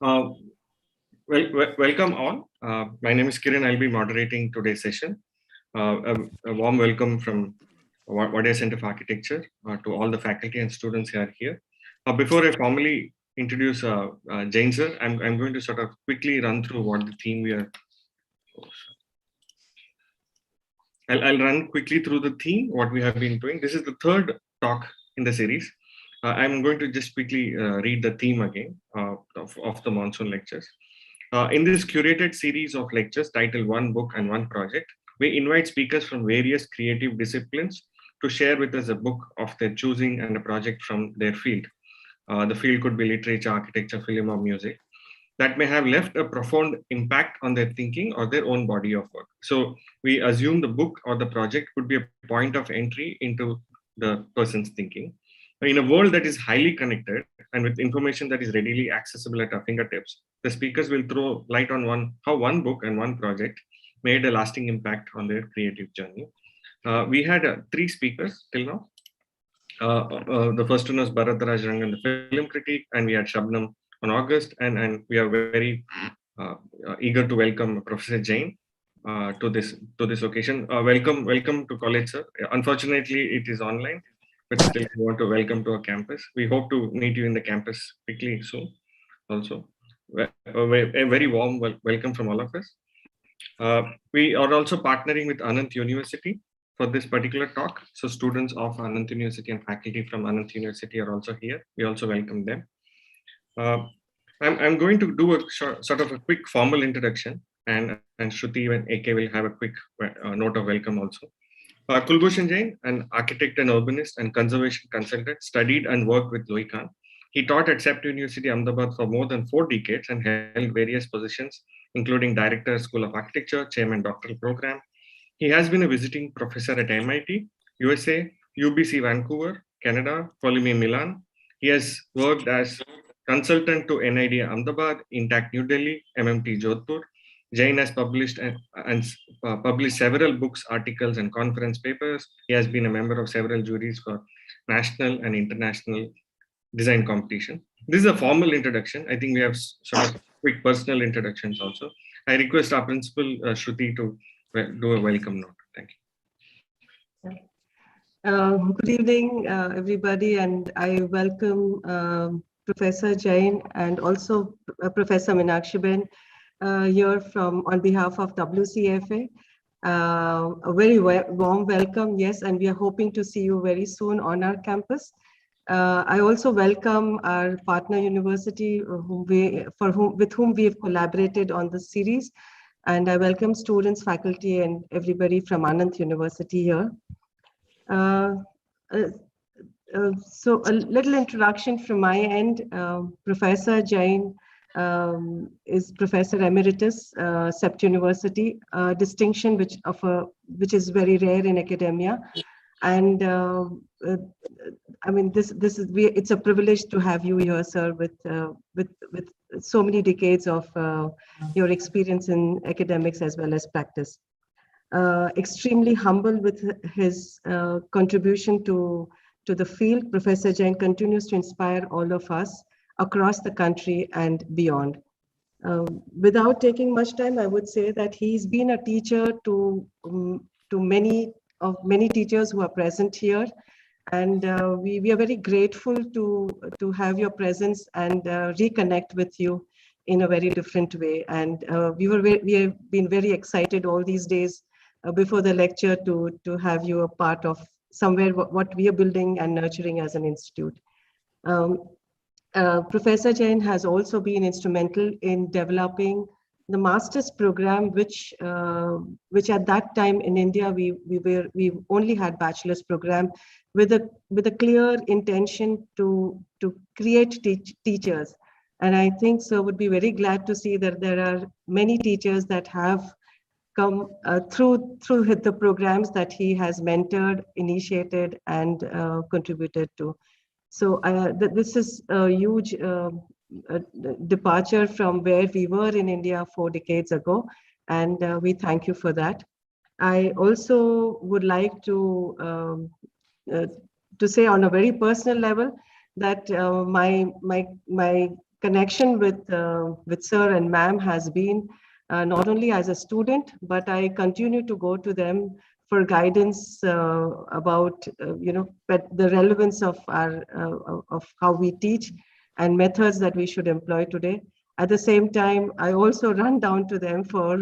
Uh, Welcome all. My name is Kiran. I'll be moderating today's session. A warm welcome from Wadia Center of Architecture to all the faculty and students who are here. Before I formally introduce Jain sir, I'm going to sort of quickly run through what the theme we are. I'll run quickly through the theme, what we have been doing. This is the third talk in the series. I'm going to just quickly read the theme again of the Monsoon lectures. In this curated series of lectures titled One Book and One Project, we invite speakers from various creative disciplines to share with us a book of their choosing and a project from their field. The field could be literature, architecture, film, or music that may have left a profound impact on their thinking or their own body of work. So we assume the book or the project could be a point of entry into the person's thinking. In a world that is highly connected and with information that is readily accessible at our fingertips, the speakers will throw light on how one book and one project made a lasting impact on their creative journey. We had three speakers till now. The first one was Bharataraj Rangan, the film critic, and we had Shabnam on August, and we are very eager to welcome Professor Jain to this occasion. Welcome to college, sir. Unfortunately, it is online, but still we want to welcome to our campus. We hope to meet you in the campus quickly soon. Also, a very warm welcome from all of us. We are also partnering with Anant University for this particular talk. So students of Anant University and faculty from Anant University are also here. We also welcome them. I'm going to do a sort of a quick formal introduction, and Shruti and AK will have a quick note of welcome also. Kulbhushan Jain, an architect and urbanist and conservation consultant, studied and worked with Louis Kahn. He taught at SEPT University, Ahmedabad for more than 4 decades and held various positions, including Director, School of Architecture, Chairman, Doctoral Program. He has been a visiting professor at MIT, USA, UBC Vancouver, Canada, Polimi Milan. He has worked as consultant to NID Ahmedabad, Intact New Delhi, MMT Jodhpur. Jain has published published several books, articles, and conference papers. He has been a member of several juries for national and international design competition. This is a formal introduction. I think we have sort of quick personal introductions also. I request our principal, Shruti, to do a welcome note. Thank you. Good evening, everybody, and I welcome Professor Jain and also Professor Meenakshiben here on behalf of WCFA. A very warm welcome, yes, and we are hoping to see you very soon on our campus. I also welcome our partner university with whom we have collaborated on this series, and I welcome students, faculty, and everybody from Anant University here. So a little introduction from my end. Professor Jain is Professor Emeritus, SEPT University, distinction which is very rare in academia. And I mean, it's a privilege to have you here, sir, with so many decades of your experience in academics as well as practice. Extremely humble with his contribution to the field, Professor Jain continues to inspire all of us across the country and beyond. Without taking much time, I would say that he's been a teacher to many teachers who are present here, and we are very grateful to have your presence and reconnect with you in a very different way. And we have been very excited all these days before the lecture to have you a part of somewhere what we are building and nurturing as an institute. Professor Jain has also been instrumental in developing the master's program, which at that time in India we only had bachelor's program with a clear intention to create teachers. And I think so would be very glad to see that there are many teachers that have come through the programs that he has mentored, initiated, and contributed to. So this is a huge departure from where we were in India 4 decades ago, and we thank you for that. I also would like to say on a very personal level that my connection with sir and ma'am has been not only as a student, but I continue to go to them for guidance about the relevance of our of how we teach and methods that we should employ today. At the same time, I also run down to them for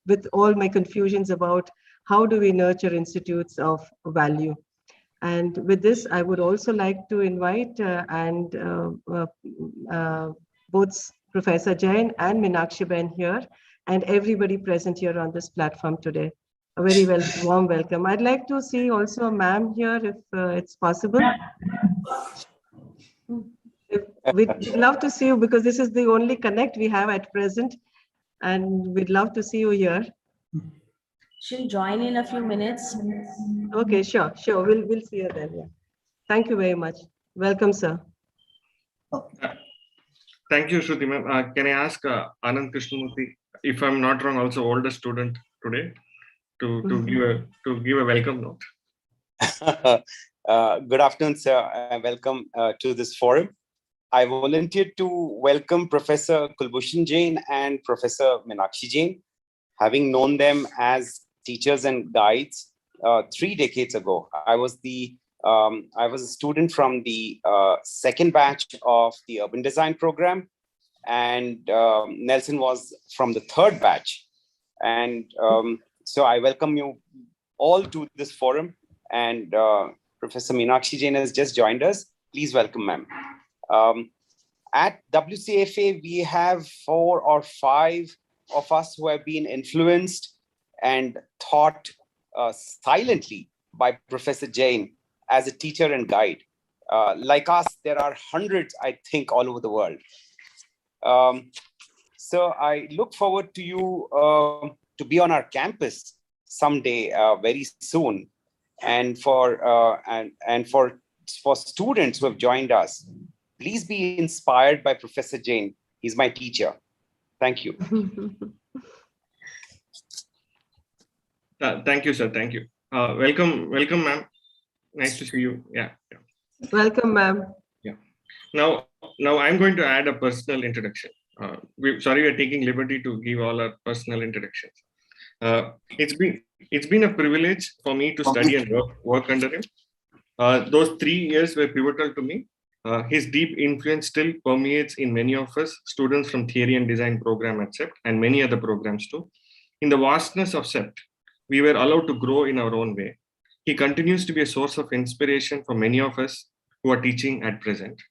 with all my confusions about how do we nurture institutes of value. And with this, I would also like to invite both Professor Jain and Meenakshi Ben here, and everybody present here on this platform today. A very warm welcome. I'd like to see also a ma'am here, if it's possible. We'd love to see you because this is the only connect we have at present, and we'd love to see you here. She'll join in a few minutes. Okay, sure. We'll see you then. Yeah. Thank you very much. Welcome, sir. Thank you, Shruti ma'am. Can I ask Anand Krishnamurthy, if I'm not wrong, also older student today, to give a welcome note? Good afternoon, sir. Welcome to this forum. I volunteered to welcome Professor Kulbhushan Jain and Professor Meenakshi Jain, having known them as teachers and guides 3 decades ago. I was a student from the second batch of the urban design program, and Nelson was from the 3rd batch. And so I welcome you all to this forum. And Professor Meenakshi Jain has just joined us. Please welcome, ma'am. At WCFA, we have 4 or 5 of us who have been influenced and taught silently by Professor Jain as a teacher and guide. Like us, there are hundreds, I think, all over the world. So I look forward to you to be on our campus someday, very soon. And for students who have joined us, please be inspired by Professor Jain. He's my teacher. Thank you. Thank you, sir. Thank you. Welcome, ma'am. Nice to see you. Yeah. Welcome, ma'am. Yeah. Now I'm going to add a personal introduction. Sorry, we're taking liberty to give all our personal introductions. It's been a privilege for me to study and work under him. Those 3 years were pivotal to me. His deep influence still permeates in many of us, students from theory and design program at CEPT and many other programs too. In the vastness of CEPT, we were allowed to grow in our own way. He continues to be a source of inspiration for many of us who are teaching at present.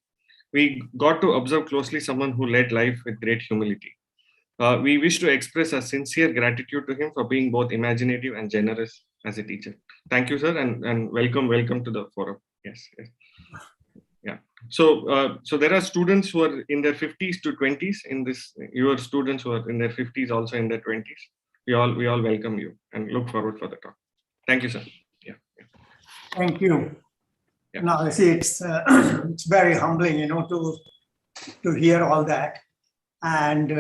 We got to observe closely someone who led life with great humility. We wish to express our sincere gratitude to him for being both imaginative and generous as a teacher. Thank you, sir, and welcome to the forum. Yes. Yeah. So there are students who are in their 50s to 20s in this. Your students who are in their 50s, also in their 20s. We all welcome you and look forward for the talk. Thank you, sir. Yeah. Thank you. Yeah. Now, I see it's very humbling, to hear all that. And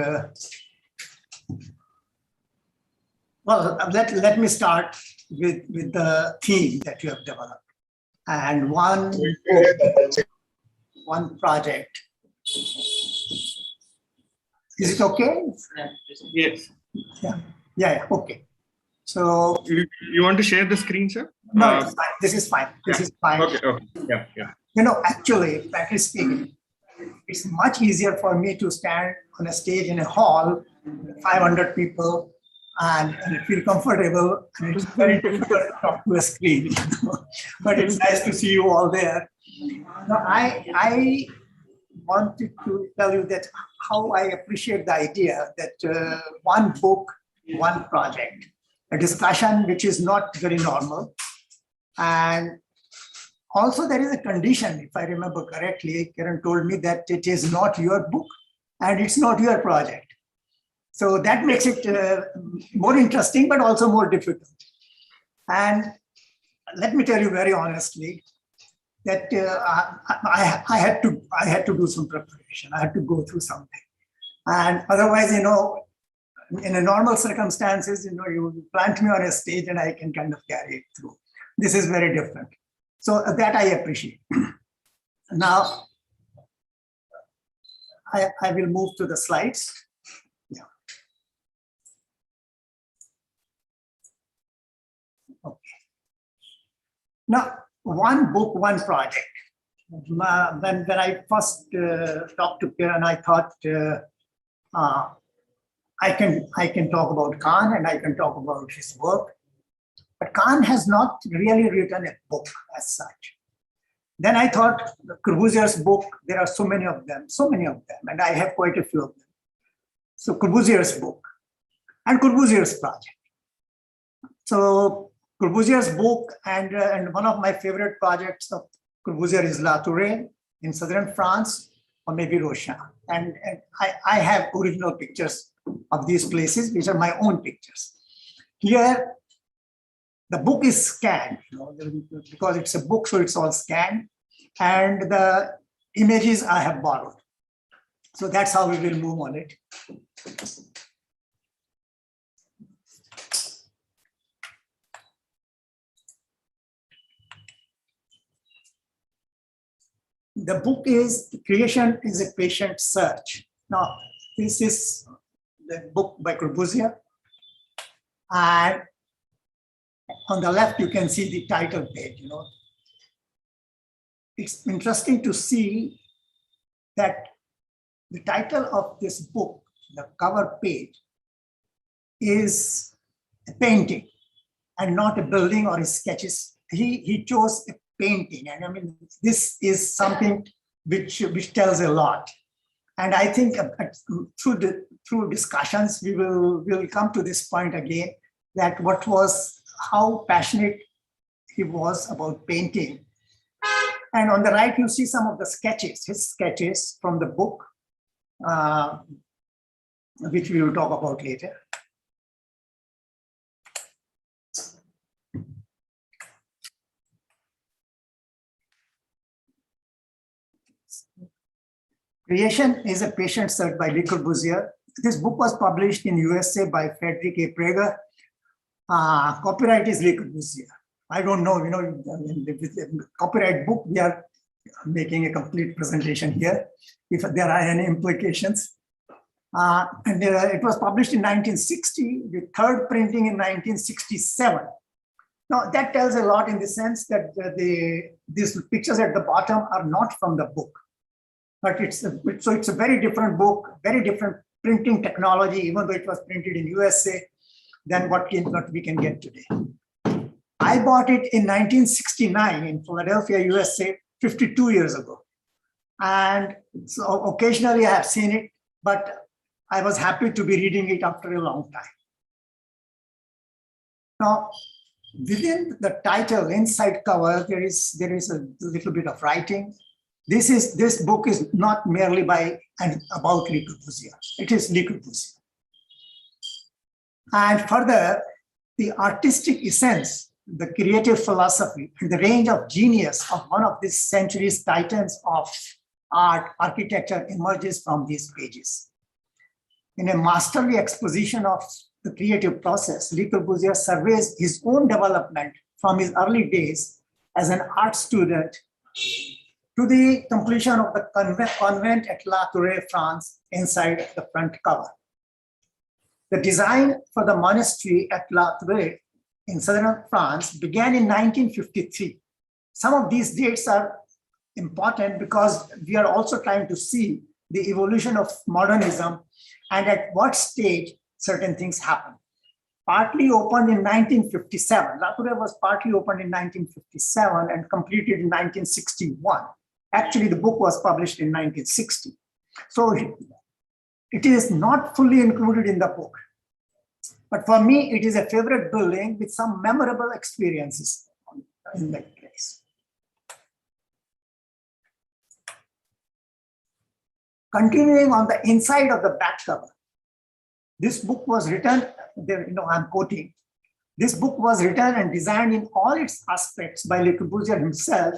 well, let me start with the theme that you have developed. And one project. Is it okay? Yes. Yeah. Okay. So you want to share the screen, sir? No, it's fine. This is fine. This is fine. Okay. Yeah. Actually, frankly speaking, it's much easier for me to stand on a stage in a hall, 500 people, and feel comfortable. And it's very difficult to talk to a screen. But it's nice to see you all there. Now, I wanted to tell you that how I appreciate the idea that one book, one project, a discussion which is not very normal. And also there is a condition, if I remember correctly, Karen told me that it is not your book and it's not your project. So that makes it more interesting, but also more difficult. And let me tell you very honestly that I had to do some preparation. I had to go through something. And otherwise, in a normal circumstances, you plant me on a stage and I can kind of carry it through. This is very different. So that I appreciate. Now, I will move to the slides. Yeah. Okay. Now, one book, one project. When I first talked to Kiran, I thought I can talk about Khan and I can talk about his work, but Khan has not really written a book as such. Then I thought Corbusio's book, there are so many of them, and I have quite a few of them. So Corbusio's book and Corbusio's project. So Corbusio's book and one of my favorite projects of Corbusier is La Tourette in southern France, or maybe Rochin. And I have original pictures of these places, which are my own pictures. Here, the book is scanned, because it's a book, so it's all scanned. And the images I have borrowed. So that's how we will move on it. The book is Creation is a Patient Search. Now, this is the book by Corbusier. And on the left, you can see the title page. It's interesting to see that the title of this book, the cover page, is a painting and not a building or sketches. He chose a painting, and I mean, this is something which tells a lot. And I think through discussions, we will come to this point again, that how passionate he was about painting. And on the right, you see some of the sketches, his sketches from the book, which we will talk about later. Creation is a Patient Search by Le Corbusier. This book was published in USA by Frederick A. Prager. Copyright is Le Corbusier. I don't know, with the copyright book, we are making a complete presentation here, if there are any implications. And it was published in 1960, the third printing in 1967. Now, that tells a lot in the sense that these pictures at the bottom are not from the book. But it's a very different book, very different printing technology, even though it was printed in USA, than what we can get today. I bought it in 1969 in Philadelphia, USA, 52 years ago. And so occasionally I have seen it, but I was happy to be reading it after a long time. Now, within the title, inside cover, there is a little bit of writing. This book is not merely by and about Le Corbusier. It is Le Corbusier. And further, the artistic essence, the creative philosophy, and the range of genius of one of this century's titans of art, architecture emerges from these pages. In a masterly exposition of the creative process, Le Corbusier surveys his own development from his early days as an art student to the completion of the convent at La Tourette, France, inside the front cover. The design for the monastery at La Tourette in southern France began in 1953. Some of these dates are important because we are also trying to see the evolution of modernism and at what stage certain things happen. Partly opened in 1957. La Tourette was partly opened in 1957 and completed in 1961. Actually, the book was published in 1960. So it is not fully included in the book. But for me, it is a favorite building with some memorable experiences in that place. Continuing on the inside of the back cover, this book was written, I'm quoting, this book was written and designed in all its aspects by Le Corbusier himself.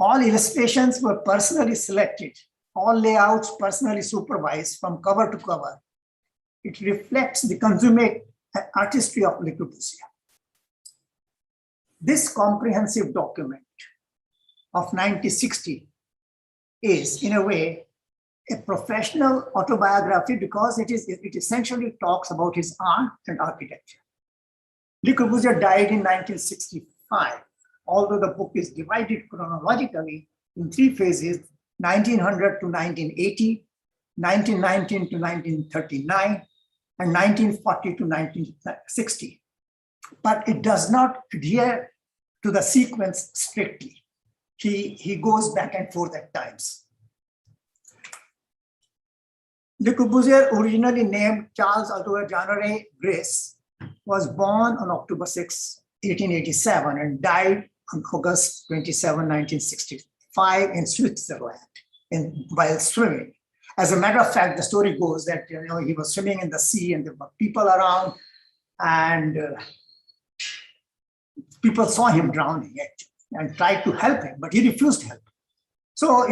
All illustrations were personally selected, all layouts personally supervised from cover to cover. It reflects the consummate artistry of Le Corbusier. This comprehensive document of 1960 is, in a way, a professional autobiography because it essentially talks about his art and architecture. Le Corbusier died in 1965, although the book is divided chronologically in 3 phases, 1900 to 1980, 1919 to 1939, and 1940 to 1960. But it does not adhere to the sequence strictly. He goes back and forth at times. Le Corbusier, originally named Charles Althor Jeanneret Gris, was born on October 6, 1887, and died on August 27, 1965 in Switzerland while swimming. As a matter of fact, the story goes that he was swimming in the sea and there were people around, and people saw him drowning actually and tried to help him, but he refused to help. So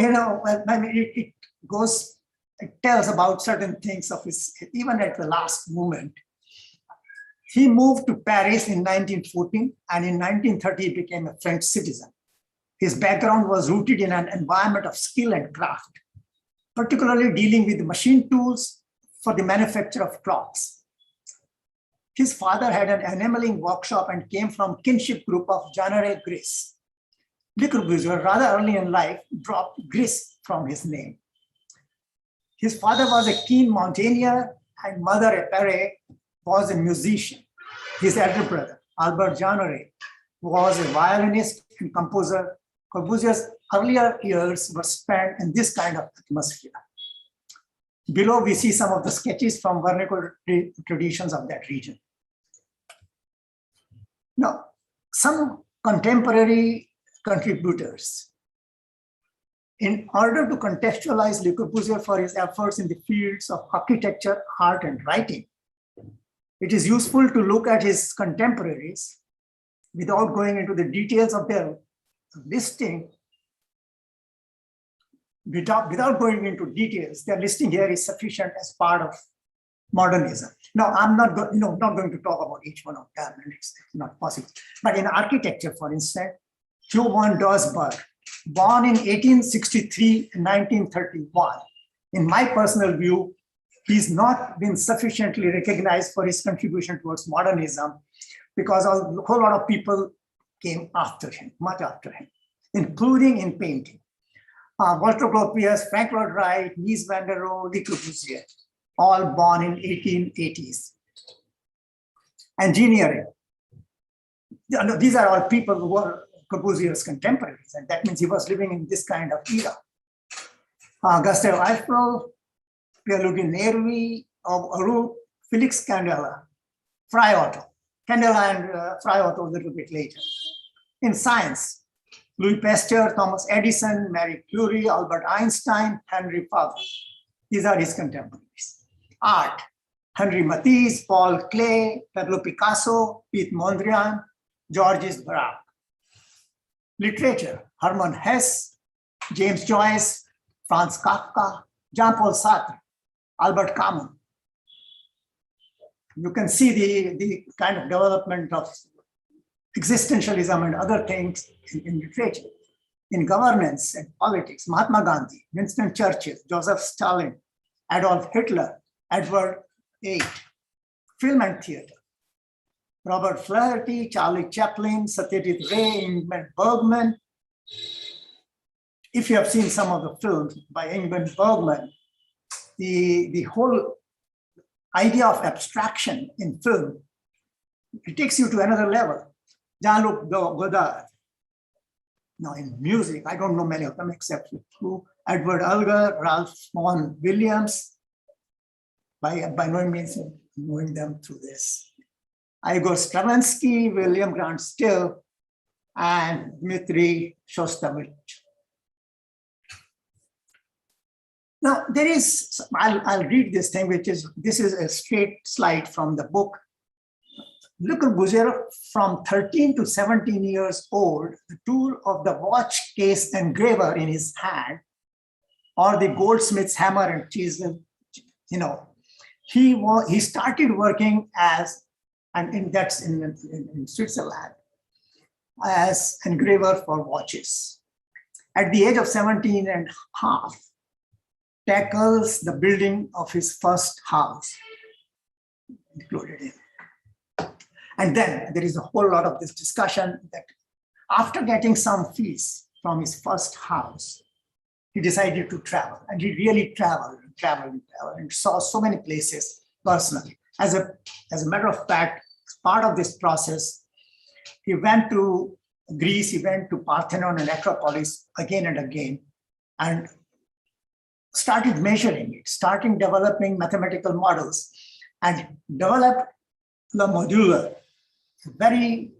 it tells about certain things of his, even at the last moment. He moved to Paris in 1914, and in 1930 he became a French citizen. His background was rooted in an environment of skill and craft, particularly dealing with machine tools for the manufacture of clocks. His father had an enameling workshop and came from kinship group of Jeanneret Gris. Le Corbusier, rather early in life, dropped Gris from his name. His father was a keen mountaineer and mother, Epere, was a musician. His elder brother, Albert Jeanneret, was a violinist and composer. Corbusier's earlier years were spent in this kind of atmosphere. Below, we see some of the sketches from vernacular traditions of that region. Now, some contemporary contributors. In order to contextualize Le Corbusier for his efforts in the fields of architecture, art, and writing, it is useful to look at his contemporaries without going into the details of their listing. Without going into details, their listing here is sufficient as part of modernism. Now, I'm not going to talk about each one of them, and it's not possible. But in architecture, for instance, Johann Doesburg, born in 1863 and 1931. In my personal view, he's not been sufficiently recognized for his contribution towards modernism because a whole lot of people came after him, much after him, including in painting. Walter Gropius, Frank Lloyd Wright, Mies van der Rohe, Le Corbusier, all born in 1880s. Engineering. These are all people who were Corbusier's contemporaries, and that means he was living in this kind of era. Gustave Eiffel, Pierre-Louis Nervi, Arup, Felix Candela, Fry Otto. Candela and Fry Otto a little bit later. In science, Louis Pasteur, Thomas Edison, Marie Curie, Albert Einstein, Henry Fabre. These are his contemporaries. Art, Henri Matisse, Paul Klee, Pablo Picasso, Piet Mondrian, Georges Braque. Literature, Hermann Hesse, James Joyce, Franz Kafka, Jean-Paul Sartre, Albert Camus. You can see the kind of development of existentialism and other things in literature. In governance and politics, Mahatma Gandhi, Winston Churchill, Joseph Stalin, Adolf Hitler, Edward VIII. Film and theater, Robert Flaherty, Charlie Chaplin, Satyajit Ray, Ingmar Bergman. If you have seen some of the films by Ingmar Bergman, the whole idea of abstraction in film, it takes you to another level. Jean-Luc Godard. Now in music, I don't know many of them except two, Edward Elgar, Ralph Vaughan Williams, by no means knowing them through this. Igor Stravinsky, William Grant Still, and Dmitry Shostakovich. Now there is, I'll read this thing, this is a straight slide from the book. Le Corbusier, from 13 to 17 years old, the tool of the watch case engraver in his hand, or the goldsmith's hammer and chisel, he started working as, and that's in Switzerland, as engraver for watches. at the age of 17 and a half, tackles the building of his first house, included in. And then there is a whole lot of this discussion that after getting some fees from his first house, he decided to travel. And he really traveled and saw so many places personally. As a matter of fact, as part of this process, he went to Greece, he went to Parthenon and Acropolis again and again, and started measuring it, starting developing mathematical models, and developed the modular, very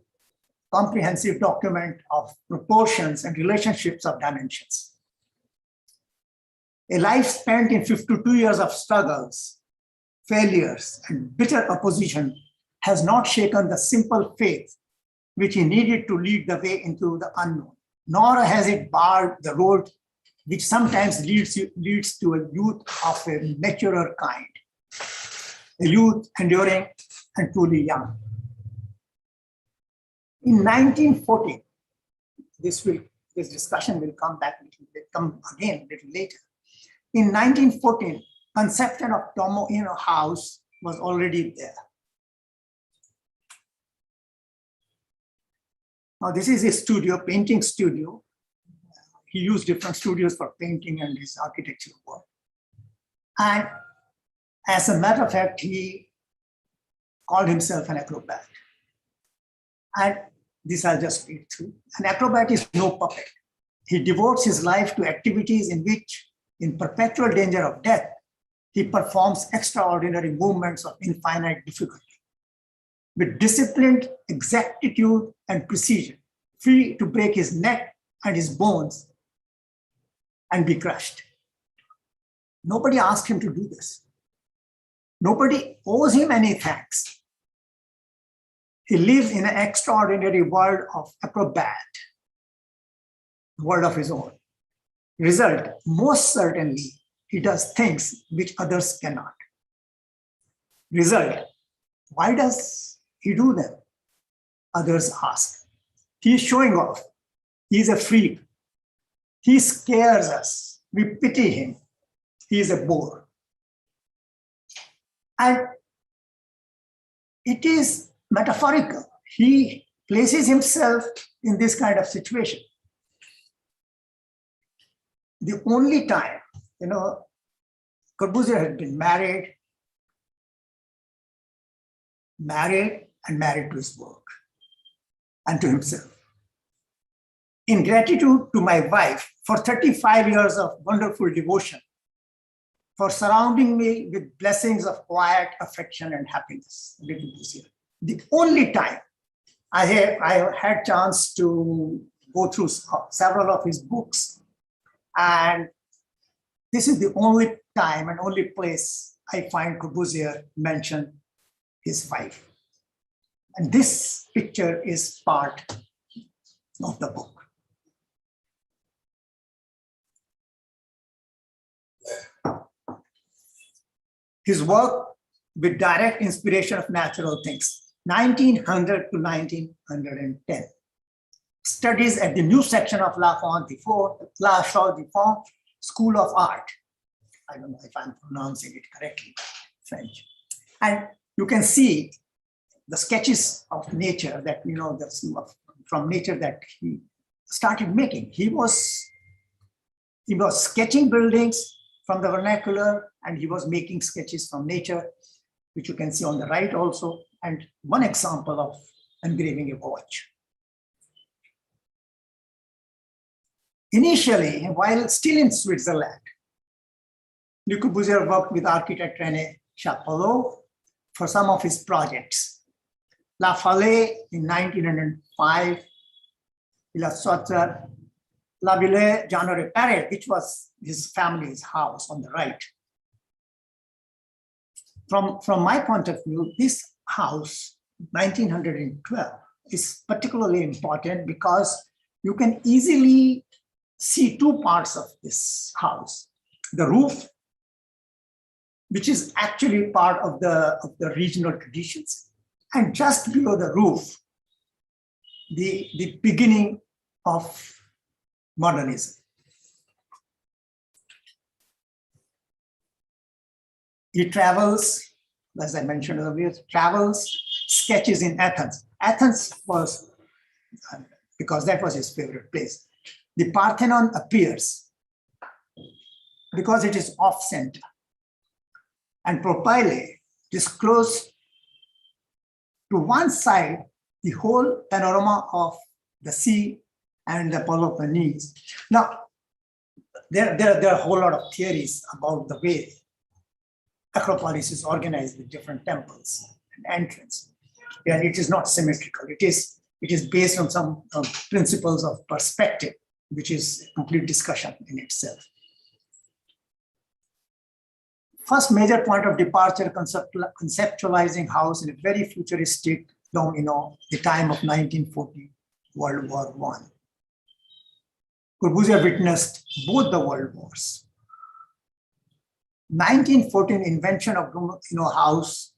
comprehensive document of proportions and relationships of dimensions. A life spent in 52 years of struggles, failures, and bitter opposition has not shaken the simple faith which he needed to lead the way into the unknown, nor has it barred the road which sometimes leads to a youth of a maturer kind, a youth enduring and truly young. In 1914, this discussion will come again a little later. In 1914, conception of Tomo Ino house was already there. Now this is a studio, painting studio. He used different studios for painting and his architectural work. And as a matter of fact, he called himself an acrobat. And this I'll just read through. An acrobat is no puppet. He devotes his life to activities in which, in perpetual danger of death, he performs extraordinary movements of infinite difficulty. With disciplined exactitude and precision, free to break his neck and his bones and be crushed. Nobody asked him to do this. Nobody owes him any thanks. He lives in an extraordinary world of acrobat, a world of his own. Result, most certainly, he does things which others cannot. Result, why does he do them? Others ask. He is showing off. He is a freak. He scares us. We pity him. He is a bore. And it is metaphorical. He places himself in this kind of situation. The only time, Corbusier had been married and married to his work and to himself. In gratitude to my wife for 35 years of wonderful devotion, for surrounding me with blessings of quiet affection and happiness. The only time I have had chance to go through several of his books, and this is the only time and only place I find Corbusier mention his wife. And this picture is part of the book. His work with direct inspiration of natural things, 1900 to 1910. Studies at the new section of La Chaux de Fonds School of Art. I don't know if I'm pronouncing it correctly, French. And you can see the sketches of nature that, from nature that he started making. He was sketching buildings from the vernacular, and he was making sketches from nature, which you can see on the right also, and one example of engraving a watch. Initially, while still in Switzerland, Le Corbusier worked with architect René Chapelot for some of his projects. La Fallée in 1905, La Sauter, La Ville Jeanneret Paris, which was his family's house on the right. From my point of view, this house, 1912, is particularly important because you can easily see two parts of this house. The roof, which is actually part of the regional traditions, and just below the roof, the beginning of modernism. He travels, as I mentioned earlier, sketches in Athens. Athens was, because that was his favorite place. The Parthenon appears because it is off-center. And Propyle disclosed to one side the whole panorama of the sea and the Peloponnese. Now, there are a whole lot of theories about the way Acropolis is organized with different temples and entrance. And it is not symmetrical. It is based on some principles of perspective, which is a complete discussion in itself. First major point of departure, conceptualizing house in a very futuristic domino, the time of 1940, World War I. Corbusier witnessed both the world wars. 1914 invention of house,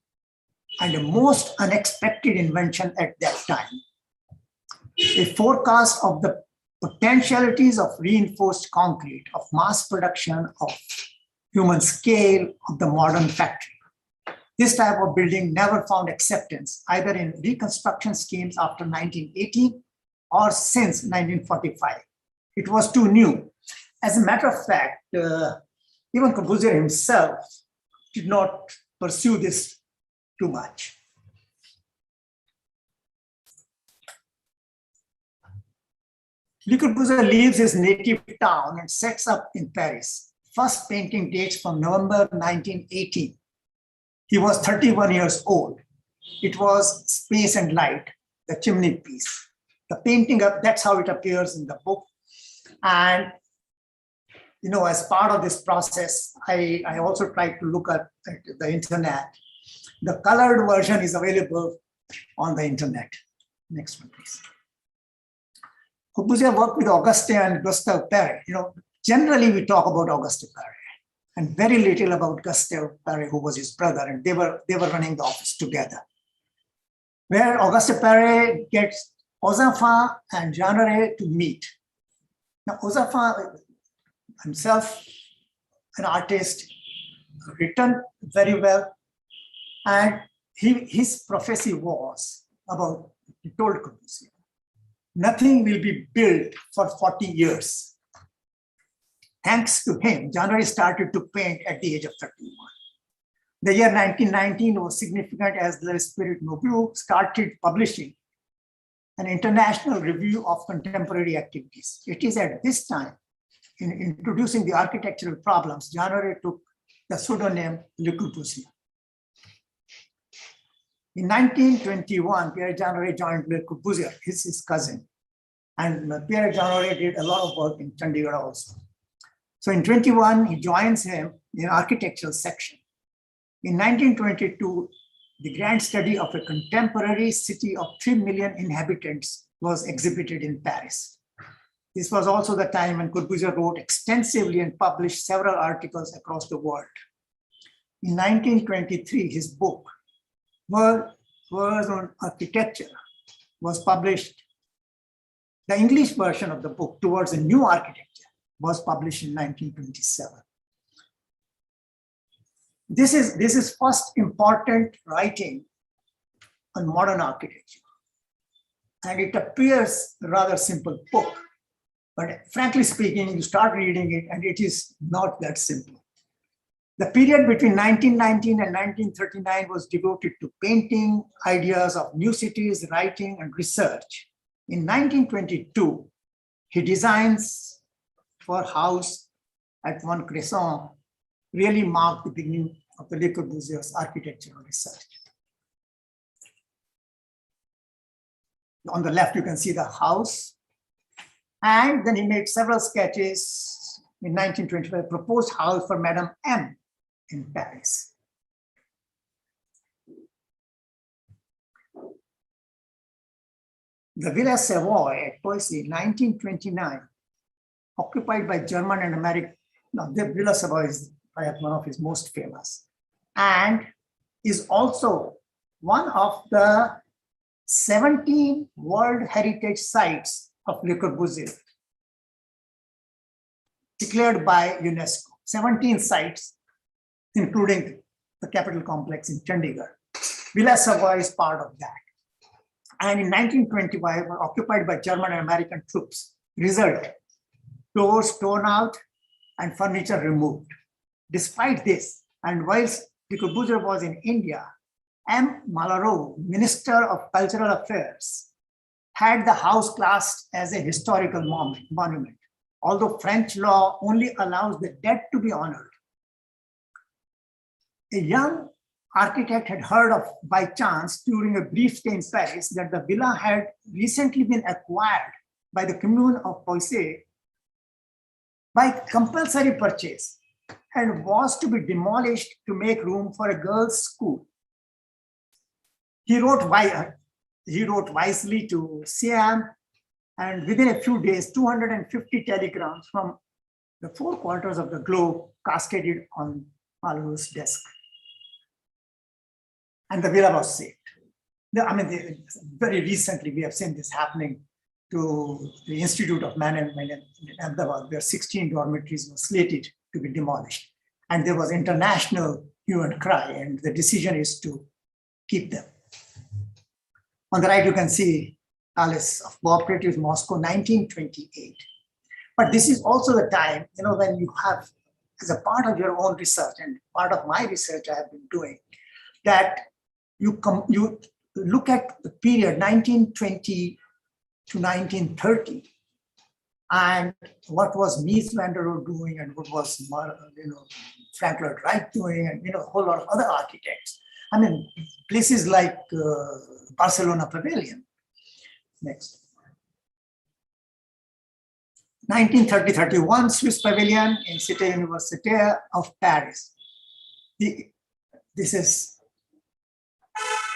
and a most unexpected invention at that time. A forecast of the potentialities of reinforced concrete, of mass production, of human scale, of the modern factory. This type of building never found acceptance, either in reconstruction schemes after 1980 or since 1945. It was too new. As a matter of fact, even Corbusier himself did not pursue this too much. Le Corbusier leaves his native town and sets up in Paris. First painting dates from November 1918. He was 31 years old. It was Space and Light, the chimney piece. The painting, that's how it appears in the book. And as part of this process, I also tried to look at the internet. The colored version is available on the internet. Next one, please. Corbusier worked with Auguste and Gustave Perret. Generally we talk about Auguste Perret and very little about Gustave Perret, who was his brother, and they were running the office together. Where Auguste Perret gets Ozanfin and Jeanneret to meet. Now, Ozanfin himself, an artist, written very well, and his prophecy was about, he told Corbusier, nothing will be built for 40 years. Thanks to him, Jeanneret started to paint at the age of 31. The year 1919 was significant as the Spirit Noble started publishing an international review of contemporary activities. It is at this time, in introducing the architectural problems, Jeanneret took the pseudonym Le Corbusier. In 1921, Pierre Jeanneret joined Le Corbusier, his cousin. And Pierre Jeanneret did a lot of work in Chandigarh also. So in 21, he joins him in architectural section. In 1922, the grand study of a contemporary city of 3 million inhabitants was exhibited in Paris. This was also the time when Corbusier wrote extensively and published several articles across the world. In 1923, his book, Words on Architecture, was published. The English version of the book, Towards a New Architecture, was published in 1927. This is first important writing on modern architecture. And it appears a rather simple book, but frankly speaking, you start reading it and it is not that simple. The period between 1919 and 1939 was devoted to painting, ideas of new cities, writing, and research. In 1922, he designs for house at One Crescent, really marked the beginning of the Le Corbusier's architectural research. On the left, you can see the house. And then he made several sketches in 1925, proposed house for Madame M in Paris. The Villa Savoy at Poissy, 1929, occupied by German and American. Now, the Villa Savoy is perhaps one of his most famous, and is also one of the 17 World Heritage Sites of Le Corbusier, declared by UNESCO. 17 sites, including the capital complex in Chandigarh. Villa Savoy is part of that. And in 1925, were occupied by German and American troops. Result, doors torn out and furniture removed. Despite this, and whilst Le Corbusier was in India, M. Malraux, Minister of Cultural Affairs, had the house classed as a historical monument, although French law only allows the dead to be honored. A young architect had heard of by chance during a brief stay in Paris that the villa had recently been acquired by the Commune of Poissy by compulsory purchase and was to be demolished to make room for a girls' school. He wrote wisely to Siam, and within a few days, 250 telegrams from the four quarters of the globe cascaded on Malraux's desk. And the villa was saved. Very recently, we have seen this happening to the Institute of Management in Ahmedabad, where 16 dormitories were slated to be demolished. And there was international hue and cry, and the decision is to keep them. On the right, you can see Palace of Cooperatives, Moscow, 1928. But this is also the time, when you have, as a part of your own research and part of my research I have been doing, that you look at the period 1920 to 1930, and what was Mies van der Rohe doing, and what was Frank Lloyd Wright doing, and a whole lot of other architects. Places like Barcelona Pavilion. Next. 1930-31 Swiss Pavilion in Cité Universitaire of Paris. This is,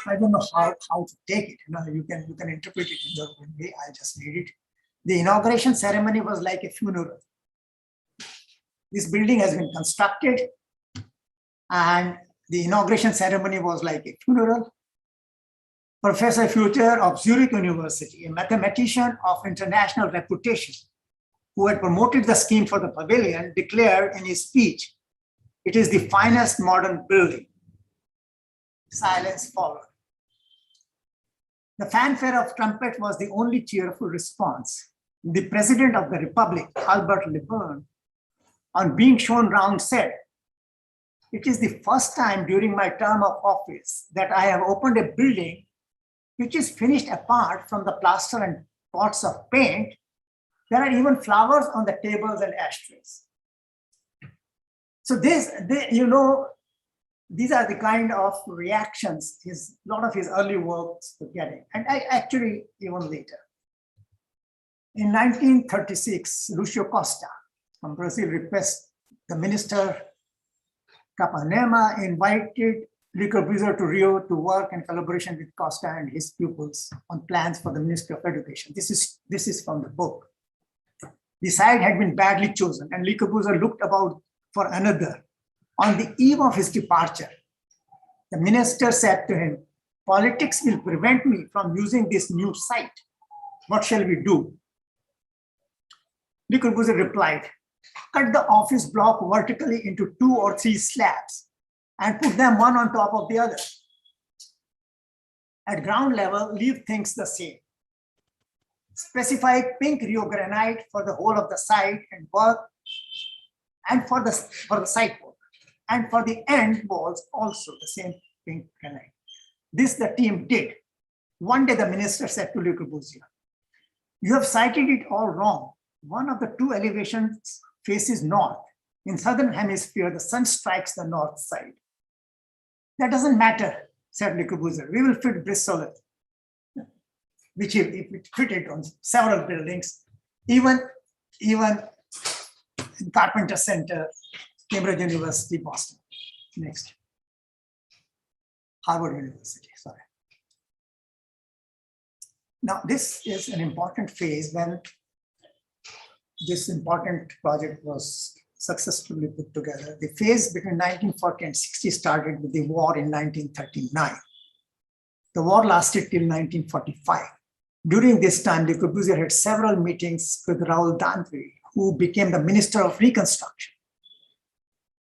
I don't know how to take it. You can interpret it in your own way. I just read it. The inauguration ceremony was like a funeral. This building has been constructed, and the inauguration ceremony was like a funeral. Professor Futter of Zurich University, a mathematician of international reputation, who had promoted the scheme for the pavilion, declared in his speech, "It is the finest modern building." Silence followed. The fanfare of trumpet was the only cheerful response. The President of the Republic, Albert Lebrun, on being shown round, said, "It is the first time during my term of office that I have opened a building which is finished apart from the plaster and pots of paint. There are even flowers on the tables and ashtrays." So these are the kind of reactions a lot of his early works were getting, and I actually even later. In 1936, Lucio Costa from Brazil requested the minister Capanema invited Le Corbusier to Rio to work in collaboration with Costa and his pupils on plans for the Ministry of Education. This is from the book. The site had been badly chosen, and Le Corbusier looked about for another. On the eve of his departure, the minister said to him, "Politics will prevent me from using this new site. What shall we do?" Le Corbusier replied, "Cut the office block vertically into 2 or 3 slabs and put them one on top of the other. At ground level, leave things the same. Specify pink Rio granite for the whole of the site and work, and for the site work, and for the end walls also the same pink granite." This the team did. One day the minister said to Le Corbusier, "You have cited it all wrong. One of the 2 elevations faces north. In southern hemisphere, the sun strikes the north side." "That doesn't matter," said Le Corbusier. "We will fit Bristol," which it fitted on several buildings, even in Carpenter Center, Cambridge University, Boston. Next. Harvard University, sorry. Now, this is an important phase when this important project was successfully put together. The phase between 1940 and 60 started with the war in 1939. The war lasted till 1945. During this time, Le Corbusier had several meetings with Raoul Danville, who became the Minister of Reconstruction.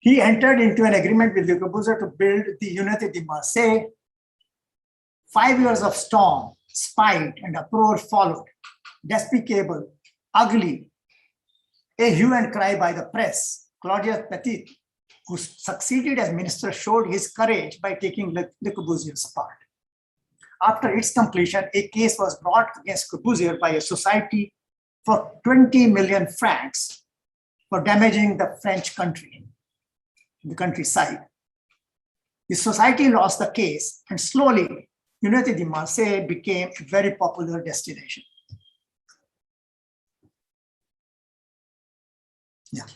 He entered into an agreement with Le Corbusier to build the Unité de Marseille. 5 years of storm, spite, and uproar followed. Despicable, ugly, a hue and cry by the press. Claudius Petit, who succeeded as minister, showed his courage by taking Le Corbusier's part. After its completion, a case was brought against Corbusier by a society for 20 million francs for damaging the French country, the countryside. The society lost the case, and slowly, Unité de Marseille became a very popular destination. Yeah,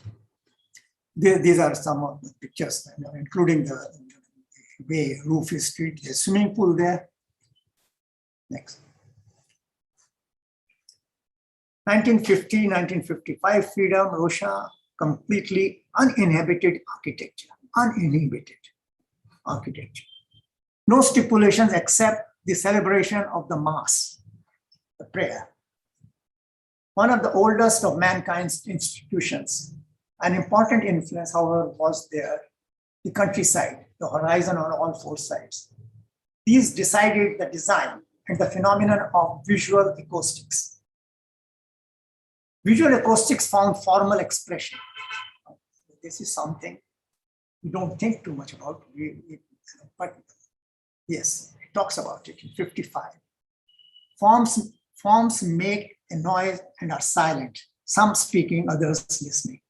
these are some of the pictures, including the way roof is treated. A swimming pool there. Next. 1950, 1955, Freedom, Russia, completely uninhibited architecture. Uninhibited architecture. No stipulations except the celebration of the Mass, the prayer. One of the oldest of mankind's institutions. An important influence, however, was there, the countryside, the horizon on all four sides. These decided the design and the phenomenon of visual acoustics. Visual acoustics found formal expression. This is something we don't think too much about, but yes, it talks about it in 55. Forms make a noise and are silent, some speaking, others listening.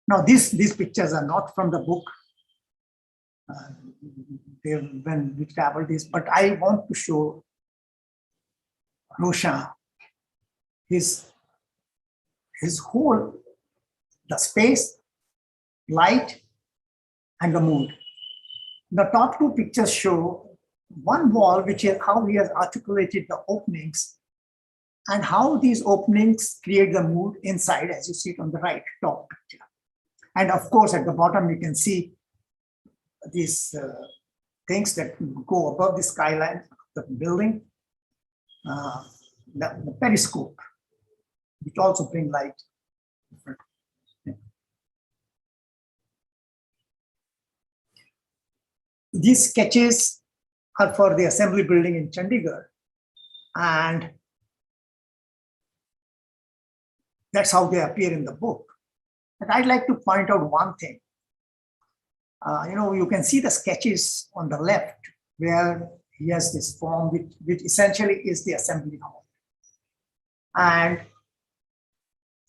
Now, these pictures are not from the book. When we traveled this, but I want to show Roshan, his whole, the space, light, and the mood. The top two pictures show one wall, which is how he has articulated the openings and how these openings create the mood inside, as you see it on the right top picture. And of course, at the bottom, you can see these things that go above the skyline of the building, the periscope, which also bring light. These sketches are for the assembly building in Chandigarh, and that's how they appear in the book. But I'd like to point out one thing. You can see the sketches on the left where he has this form, which essentially is the assembly hall. And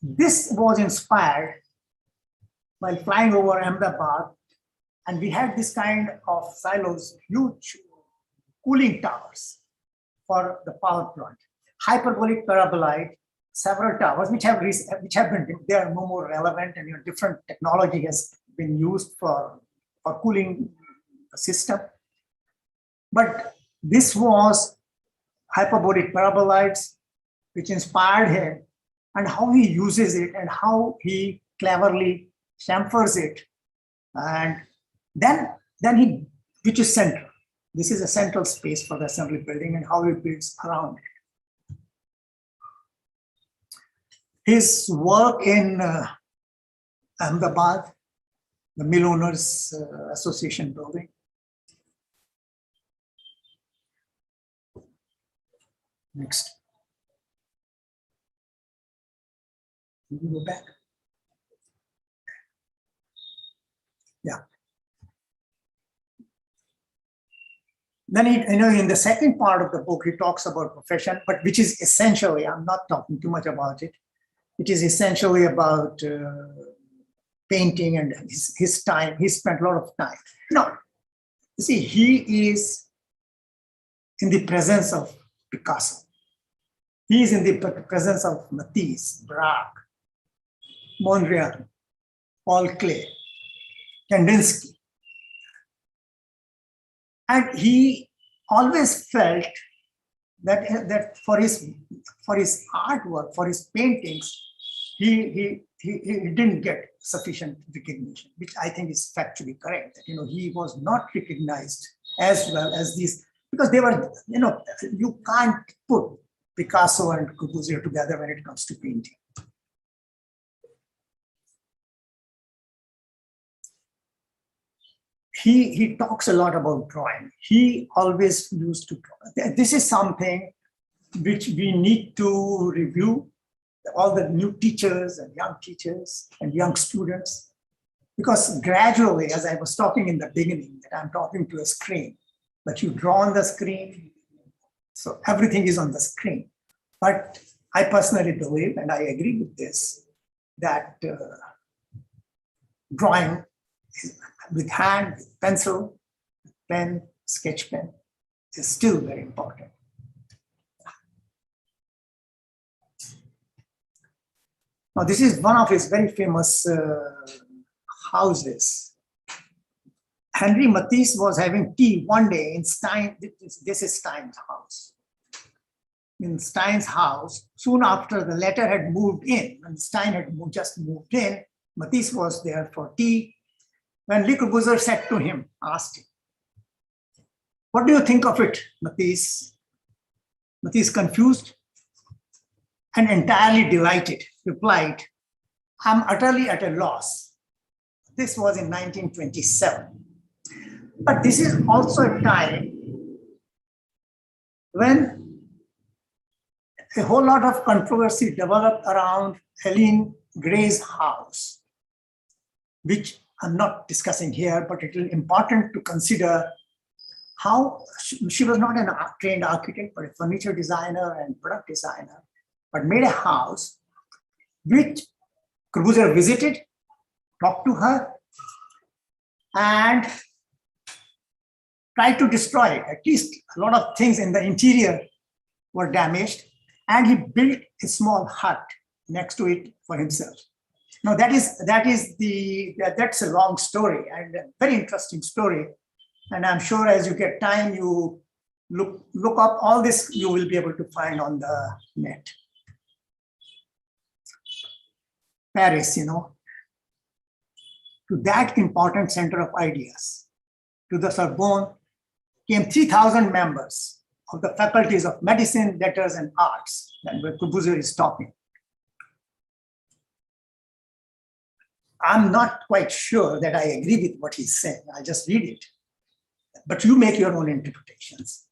this was inspired while flying over Ahmedabad, and we had this kind of silos, huge cooling towers for the power plant, hyperbolic paraboloid, several towers which have been, they are no more relevant, and different technology has been used for cooling the system. But this was hyperbolic paraboloids, which inspired him, and how he uses it and how he cleverly chamfers it. And then he, which is central. This is a central space for the assembly building and how he builds around it. His work in Ahmedabad, the Mill Owners Association building. Next. Can you go back? Yeah. Then in the second part of the book, he talks about profession, but which is essentially, I'm not talking too much about it. It is essentially about painting and his time. He spent a lot of time. Now, you see, he is in the presence of Picasso. He is in the presence of Matisse, Braque, Mondrian, Paul Klee, Kandinsky. And he always felt that for his artwork, for his paintings, he didn't get sufficient recognition, which I think is factually correct. That, he was not recognized as well as these, because they were, you can't put Picasso and Corbusier together when it comes to painting. he talks a lot about drawing. He always used to draw. This is something which we need to review, all the new teachers and young students, because gradually, as I was talking in the beginning, that I'm talking to a screen, but you draw on the screen, so everything is on the screen. But I personally believe, and I agree with this, that drawing with hand, with pencil, pen, sketch pen is still very important. Now, this is one of his very famous houses. Henry Matisse was having tea one day in Stein. This is Stein's house. In Stein's house, soon after the latter had moved in, and Stein had just moved in, Matisse was there for tea. When Le Corbusier said to him, asked him, "What do you think of it, Matisse?" Matisse, confused and entirely delighted, replied, "I'm utterly at a loss." This was in 1927. But this is also a time when a whole lot of controversy developed around Hélène Gray's house, which I'm not discussing here, but it is important to consider how she was not a trained architect, but a furniture designer and product designer, but made a house which Corbusier visited, talked to her, and tried to destroy it. At least a lot of things in the interior were damaged, and he built a small hut next to it for himself. Now that's a long story and a very interesting story. And I'm sure as you get time, you look up all this, you will be able to find on the net. Paris, to that important center of ideas, to the Sorbonne, came 3,000 members of the faculties of medicine, letters, and arts, and where Corbusier is talking. I'm not quite sure that I agree with what he's saying. I just read it. But you make your own interpretations.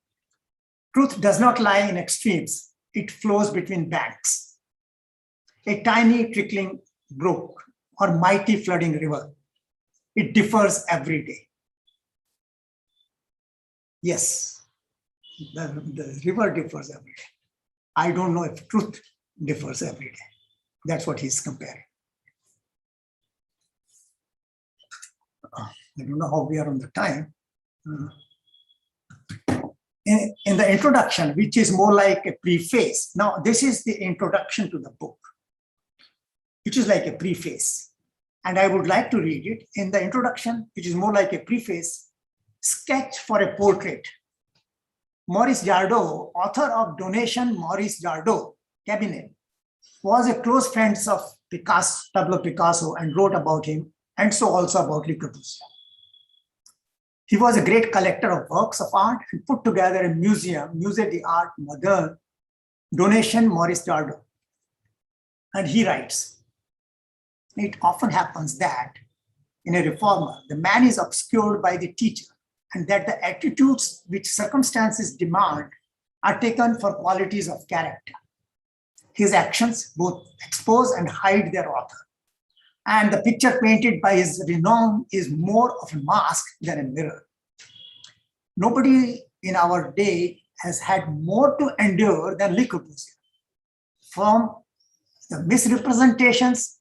Truth does not lie in extremes. It flows between banks. A tiny trickling brook or mighty flooding river. It differs every day. Yes, the river differs every day. I don't know if truth differs every day. That's what he's comparing. I don't know how we are on the time. In the introduction, which is more like a preface. Now, this is the introduction to the book, which is like a preface. And I would like to read it. In the introduction, which is more like a preface, sketch for a portrait. Maurice Jardot, author of Donation Maurice Jardot, Cabinet, was a close friend of Pablo Picasso and wrote about him, and so also about Le Corbusier. He was a great collector of works of art and put together a museum, Musée d'Art Moderne, Donation Maurice Jardot. And he writes, it often happens that in a reformer, the man is obscured by the teacher, and that the attitudes which circumstances demand are taken for qualities of character. His actions both expose and hide their author. And the picture painted by his renown is more of a mask than a mirror. Nobody in our day has had more to endure than Le Corbusier. From the misrepresentations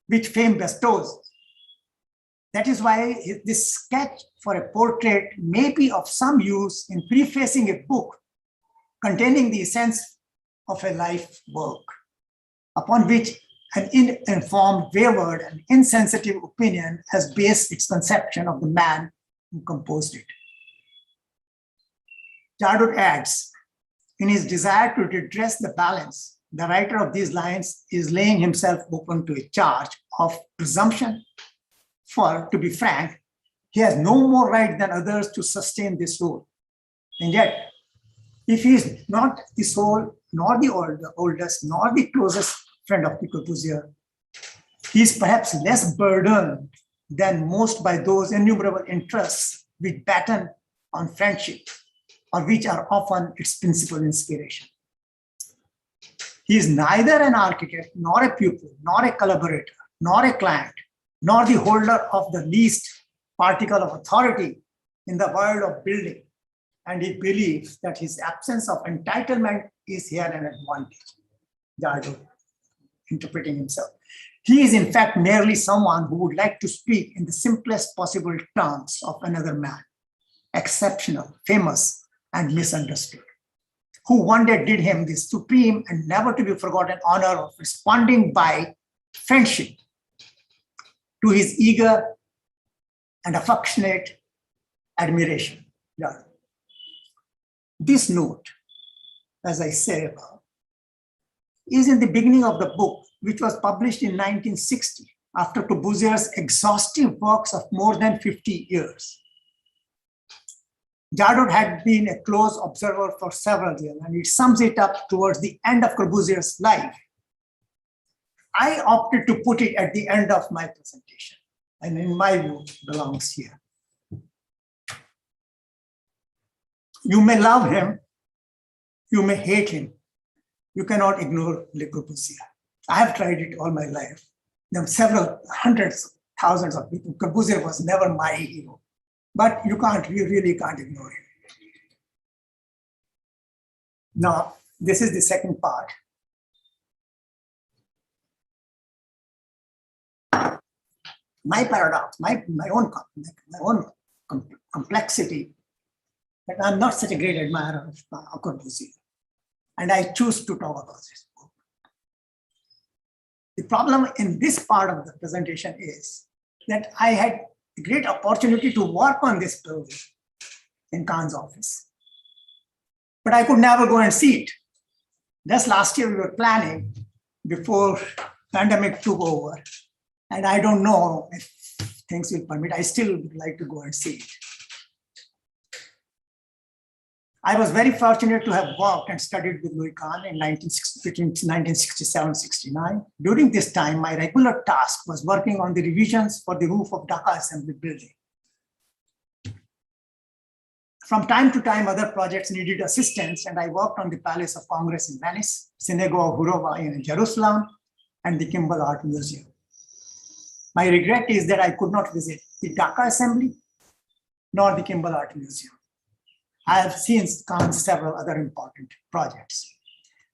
which fame bestows. That is why this sketch for a portrait may be of some use in prefacing a book containing the essence of a life work, upon which an ill-informed, wayward, and insensitive opinion has based its conception of the man who composed it. Jardot adds, in his desire to redress the balance, the writer of these lines is laying himself open to a charge of presumption. For, to be frank, he has no more right than others to sustain this role. And yet, if he is not the sole, nor the oldest, nor the closest friend of Le Corbusier, he is perhaps less burdened than most by those innumerable interests which batten on friendship, or which are often its principal inspiration. He is neither an architect, nor a pupil, nor a collaborator, nor a client, nor the holder of the least particle of authority in the world of building. And he believes that his absence of entitlement is here an advantage. Jadot interpreting himself. He is in fact merely someone who would like to speak in the simplest possible terms of another man, exceptional, famous, and misunderstood, who one day did him the supreme and never to be forgotten honor of responding by friendship to his eager and affectionate admiration. This note, as I say above, is in the beginning of the book, which was published in 1960 after Corbusier's exhaustive works of more than 50 years. Jadot had been a close observer for several years, and it sums it up towards the end of Corbusier's life. I opted to put it at the end of my presentation, and in my view, it belongs here. You may love him, you may hate him. You cannot ignore Le Corbusier. I have tried it all my life. There are several hundreds, thousands of people. Corbusier was never my hero, but you really can't ignore him. Now, this is the second part. My paradox, my own complexity, that I'm not such a great admirer of Corbusier. And I choose to talk about this book. The problem in this part of the presentation is that I had a great opportunity to work on this building in Khan's office, but I could never go and see it. Just last year we were planning before pandemic took over, and I don't know if things will permit. I still would like to go and see it. I was very fortunate to have worked and studied with Louis Kahn between 1967-69. During this time, my regular task was working on the revisions for the roof of Dhaka Assembly Building. From time to time, other projects needed assistance, and I worked on the Palace of Congress in Venice, Synagogue of Hurova in Jerusalem, and the Kimball Art Museum. My regret is that I could not visit the Dhaka Assembly nor the Kimball Art Museum. I have seen Khan's several other important projects.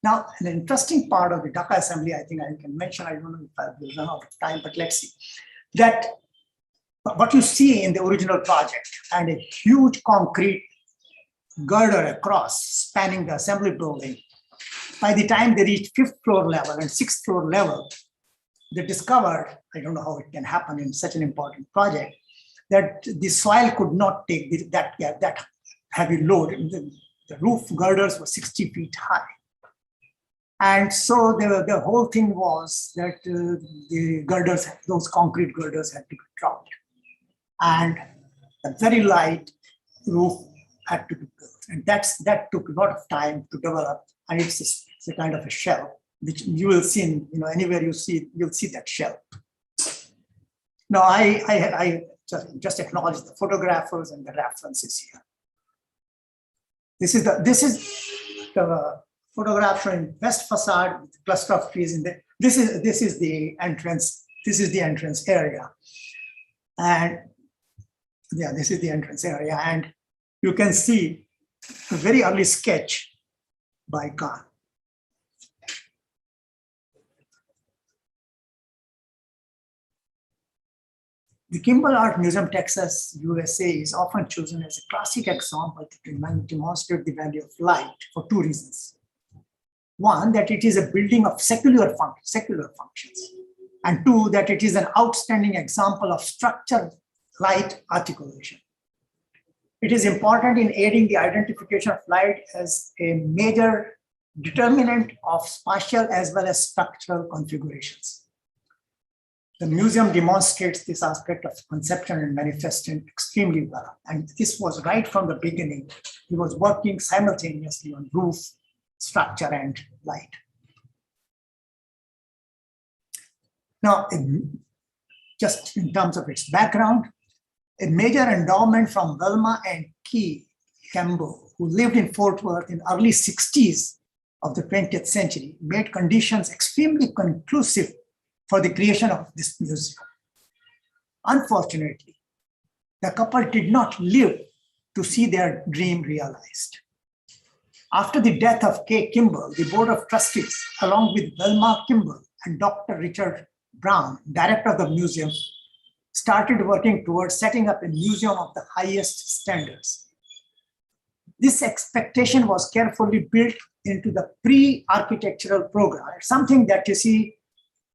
Now, an interesting part of the Dhaka Assembly, I think I can mention, I don't know if I will run out of time, but let's see, that what you see in the original project and a huge concrete girder across spanning the assembly building, by the time they reached 5th floor level and 6th floor level, they discovered, I don't know how it can happen in such an important project, that the soil could not take that heavy load. The roof girders were 60 feet high. And so the whole thing was that the girders, those concrete girders had to be dropped. And a very light roof had to be built. And that took a lot of time to develop. And it's a kind of a shell, which you will see, anywhere you see, you'll see that shell. Now, I just acknowledge the photographers and the references here. This is the photograph showing west facade with a cluster of trees in there. This is the entrance. This is the entrance area, and yeah, this is the entrance area. And you can see a very early sketch by Khan. The Kimball Art Museum, Texas, USA is often chosen as a classic example to demonstrate the value of light for two reasons. One, that it is a building of secular functions. And two, that it is an outstanding example of structured light articulation. It is important in aiding the identification of light as a major determinant of spatial as well as structural configurations. The museum demonstrates this aspect of conception and manifesting extremely well. And this was right from the beginning. He was working simultaneously on roof, structure, and light. Now, just in terms of its background. A major endowment from Velma and Key Campbell, who lived in Fort Worth in early 60s of the 20th century, made conditions extremely conclusive for the creation of this museum. Unfortunately, the couple did not live to see their dream realized. After the death of Kay Kimball, the Board of Trustees, along with Velma Kimball and Dr. Richard Brown, director of the museum, started working towards setting up a museum of the highest standards. This expectation was carefully built into the pre-architectural program, something that you see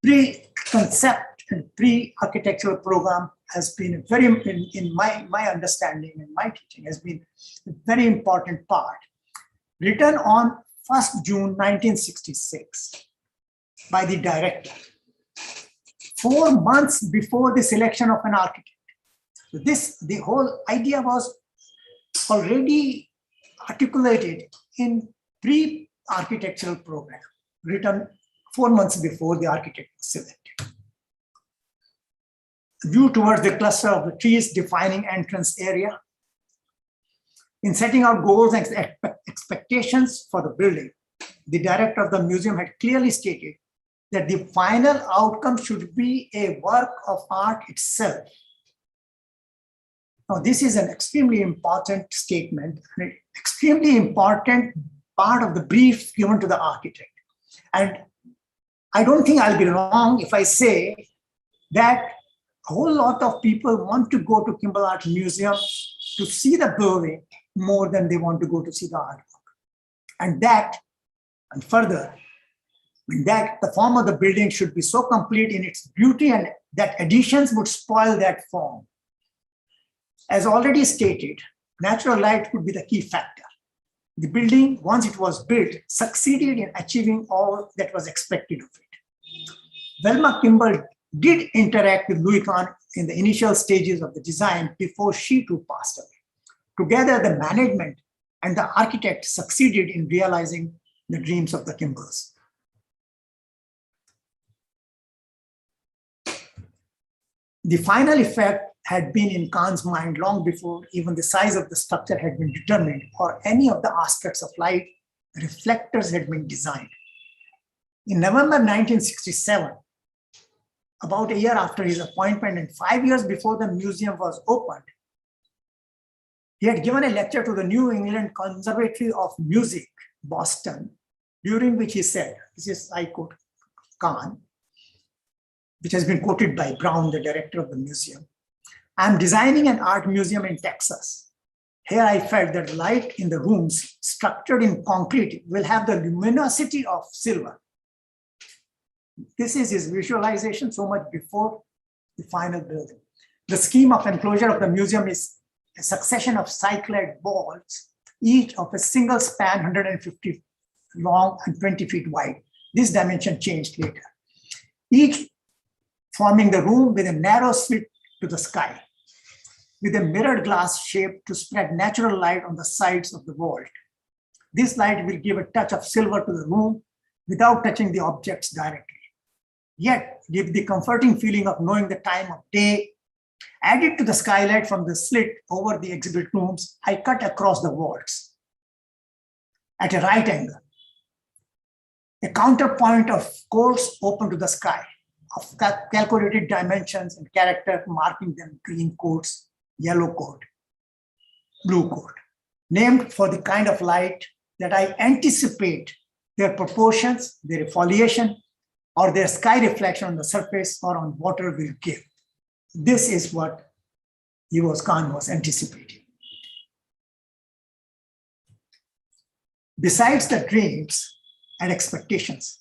pre-concept and pre-architectural program has been very, in my understanding and my teaching, has been a very important part. Written on 1st June 1966 by the director, 4 months before the selection of an architect. So the whole idea was already articulated in pre-architectural program, written 4 months before the architect was selected. View towards the cluster of the trees defining entrance area. In setting out goals and expectations for the building, the director of the museum had clearly stated that the final outcome should be a work of art itself. Now, this is an extremely important statement, an extremely important part of the brief given to the architect. And I don't think I'll be wrong if I say that a whole lot of people want to go to Kimball Art Museum to see the building more than they want to go to see the artwork. And further, that the form of the building should be so complete in its beauty and that additions would spoil that form. As already stated, natural light would be the key factor. The building, once it was built, succeeded in achieving all that was expected of it. Velma Kimball did interact with Louis Kahn in the initial stages of the design before she too passed away. Together, the management and the architect succeeded in realizing the dreams of the Kimballs. The final effect had been in Kahn's mind long before even the size of the structure had been determined or any of the aspects of light reflectors had been designed. In November 1967, about a year after his appointment and 5 years before the museum was opened, he had given a lecture to the New England Conservatory of Music, Boston, during which he said, this is, I quote Kahn, which has been quoted by Brown, the director of the museum. I'm designing an art museum in Texas. Here I felt that light in the rooms structured in concrete will have the luminosity of silver. This is his visualization so much before the final building. The scheme of enclosure of the museum is a succession of cycled walls, each of a single span 150 long and 20 feet wide. This dimension changed later. Each forming the room with a narrow slit to the sky, with a mirrored glass shape to spread natural light on the sides of the vault. This light will give a touch of silver to the room without touching the objects directly, yet give the comforting feeling of knowing the time of day. Added to the skylight from the slit over the exhibit rooms, I cut across the vaults at a right angle. A counterpoint of course open to the sky, of calculated dimensions and character, marking them green coats, yellow coat, blue coat, named for the kind of light that I anticipate their proportions, their foliation, or their sky reflection on the surface or on water will give. This is what Kahn was anticipating. Besides the dreams and expectations,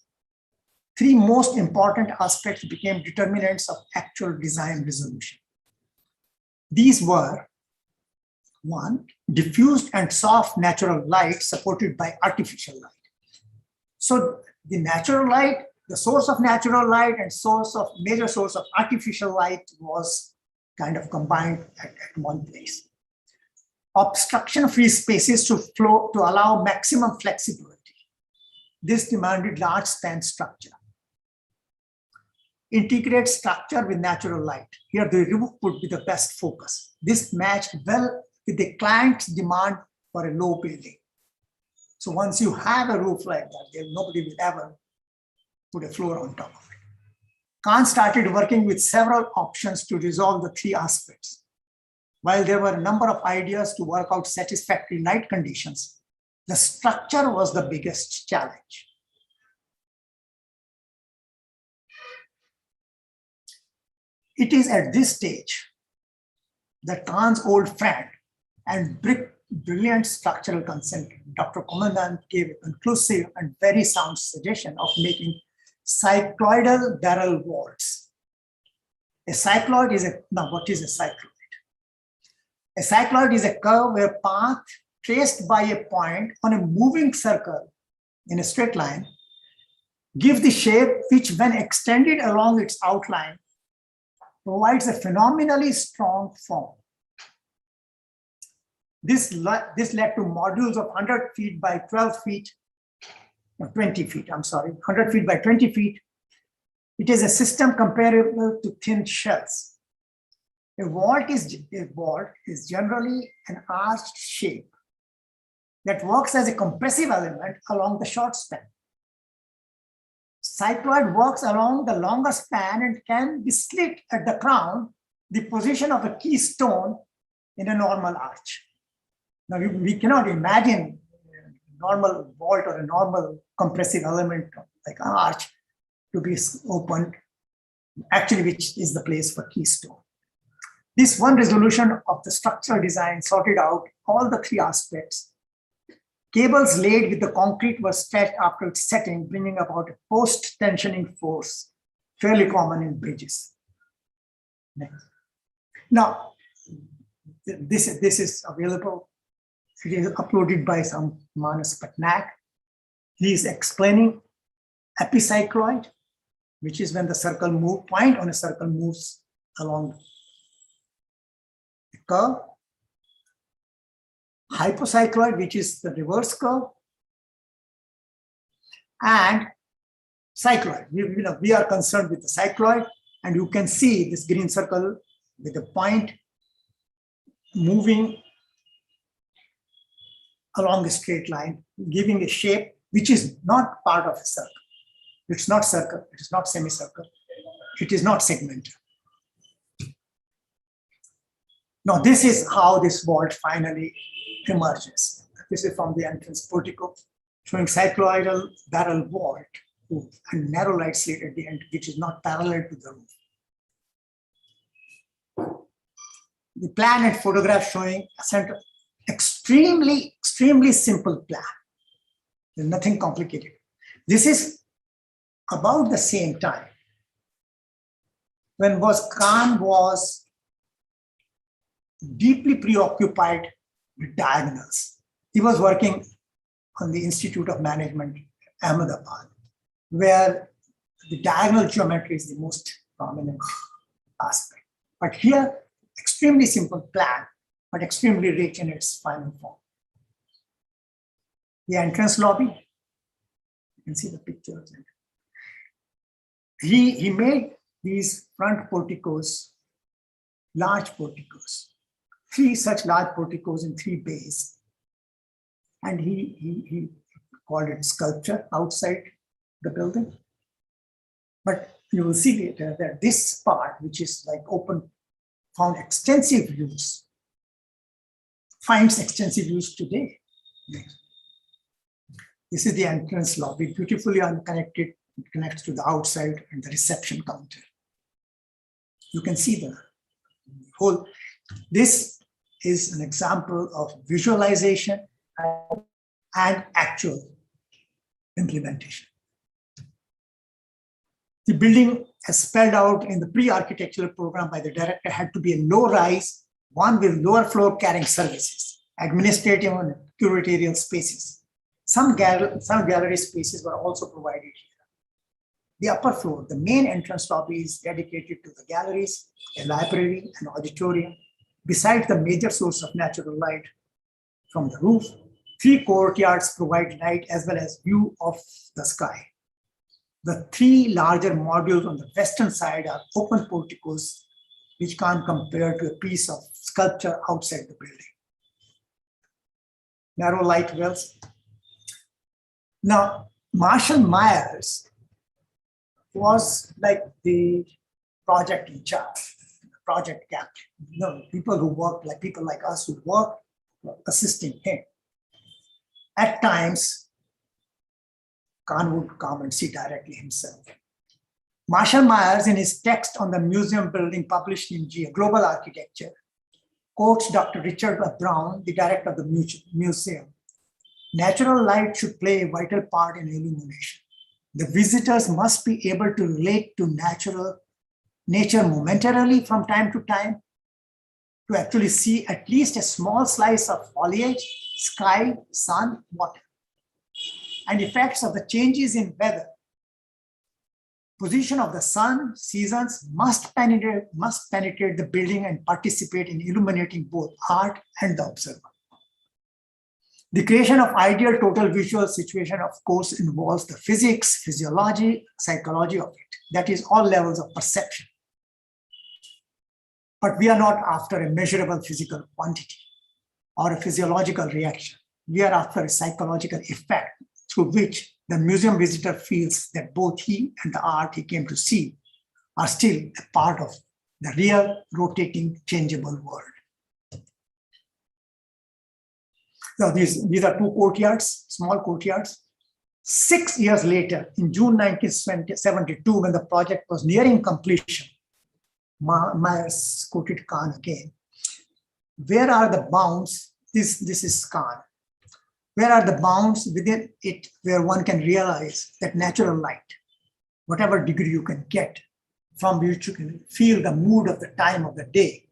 three most important aspects became determinants of actual design resolution. These were, one, diffused and soft natural light supported by artificial light. So the natural light, the source of natural light and major source of artificial light was kind of combined at one place. Obstruction-free spaces to flow to allow maximum flexibility. This demanded large span structure. integrate structure with natural light. Here the roof would be the best focus. This matched well with the client's demand for a low building. So once you have a roof like that, nobody will ever put a floor on top of it. Khan started working with several options to resolve the three aspects. While there were a number of ideas to work out satisfactory light conditions, the structure was the biggest challenge. It is at this stage that Khan's old friend and brilliant structural consultant, Dr. Commandant, gave a conclusive and very sound suggestion of making cycloidal barrel vaults. A cycloid is now what is a cycloid? A cycloid is a curve where path traced by a point on a moving circle in a straight line gives the shape which, when extended along its outline, provides a phenomenally strong form. This led to modules of 100 feet by 12 feet, or 20 feet, I'm sorry, 100 feet by 20 feet. It is a system comparable to thin shells. A vault is generally an arched shape that works as a compressive element along the short span. Cycloid works along the longer span and can be slit at the crown, the position of a keystone in a normal arch. Now, we cannot imagine a normal vault or a normal compressive element like an arch to be opened, actually, which is the place for keystone. This one resolution of the structural design sorted out all the three aspects. Cables laid with the concrete were stretched after its setting, bringing about a post-tensioning force, fairly common in bridges. Next. Now, this is available. It is uploaded by some Manas Patnaik. He is explaining epicycloid, which is when the point on a circle moves along the curve. Hypocycloid, which is the reverse curve, and cycloid. We are concerned with the cycloid, and you can see this green circle with the point moving along a straight line, giving a shape which is not part of a circle. It's not circle, it is not semicircle, it is not segmental. Now, this is how this vault finally emerges. This is from the entrance portico, showing cycloidal barrel vault and narrow light slit at the end, which is not parallel to the roof. The plan and photograph showing a center, extremely simple plan. There's nothing complicated. This is about the same time when Khan was deeply preoccupied with diagonals. He was working on the Institute of Management, Ahmedabad, where the diagonal geometry is the most prominent aspect. But here, extremely simple plan, but extremely rich in its final form. The entrance lobby, you can see the pictures. He made these front porticos, large porticos, 3 such large porticos in 3 bays. And he called it sculpture outside the building. But you will see later that this part, which is like open, finds extensive use today. This is the entrance lobby, beautifully unconnected. It connects to the outside and the reception counter. You can see the whole. This is an example of visualization and actual implementation. The building, as spelled out in the pre-architectural program by the director, had to be a low-rise, one with lower floor carrying services, administrative and curatorial spaces. Some gallery spaces were also provided here. The upper floor, the main entrance lobby, is dedicated to the galleries, a library, an auditorium. Besides the major source of natural light from the roof, 3 courtyards provide light as well as view of the sky. The three larger modules on the western side are open porticos, which can't compare to a piece of sculpture outside the building. Narrow light wells. Now, Marshall Myers was like the project in charge, the project captain. You know, people who work, like people like us who work, assisting him. At times, Khan would come and see directly himself. Marshall Myers, in his text on the museum building published in Global Architecture, quotes Dr. Richard Brown, the director of the museum. Natural light should play a vital part in illumination. The visitors must be able to relate to nature momentarily from time to time, to actually see at least a small slice of foliage, sky, sun, water, and effects of the changes in weather. Position of the sun, seasons must penetrate the building and participate in illuminating both art and the observer. The creation of ideal total visual situation, of course, involves the physics, physiology, psychology of it. That is all levels of perception. But we are not after a measurable physical quantity or a physiological reaction. We are after a psychological effect through which the museum visitor feels that both he and the art he came to see are still a part of the real, rotating, changeable world. So these are two courtyards, small courtyards. 6 years later, in June 1972, when the project was nearing completion, Myers quoted Khan again. Where are the bounds? This is Khan. Where are the bounds within it where one can realize that natural light, whatever degree you can get, from which you can feel the mood of the time of the day,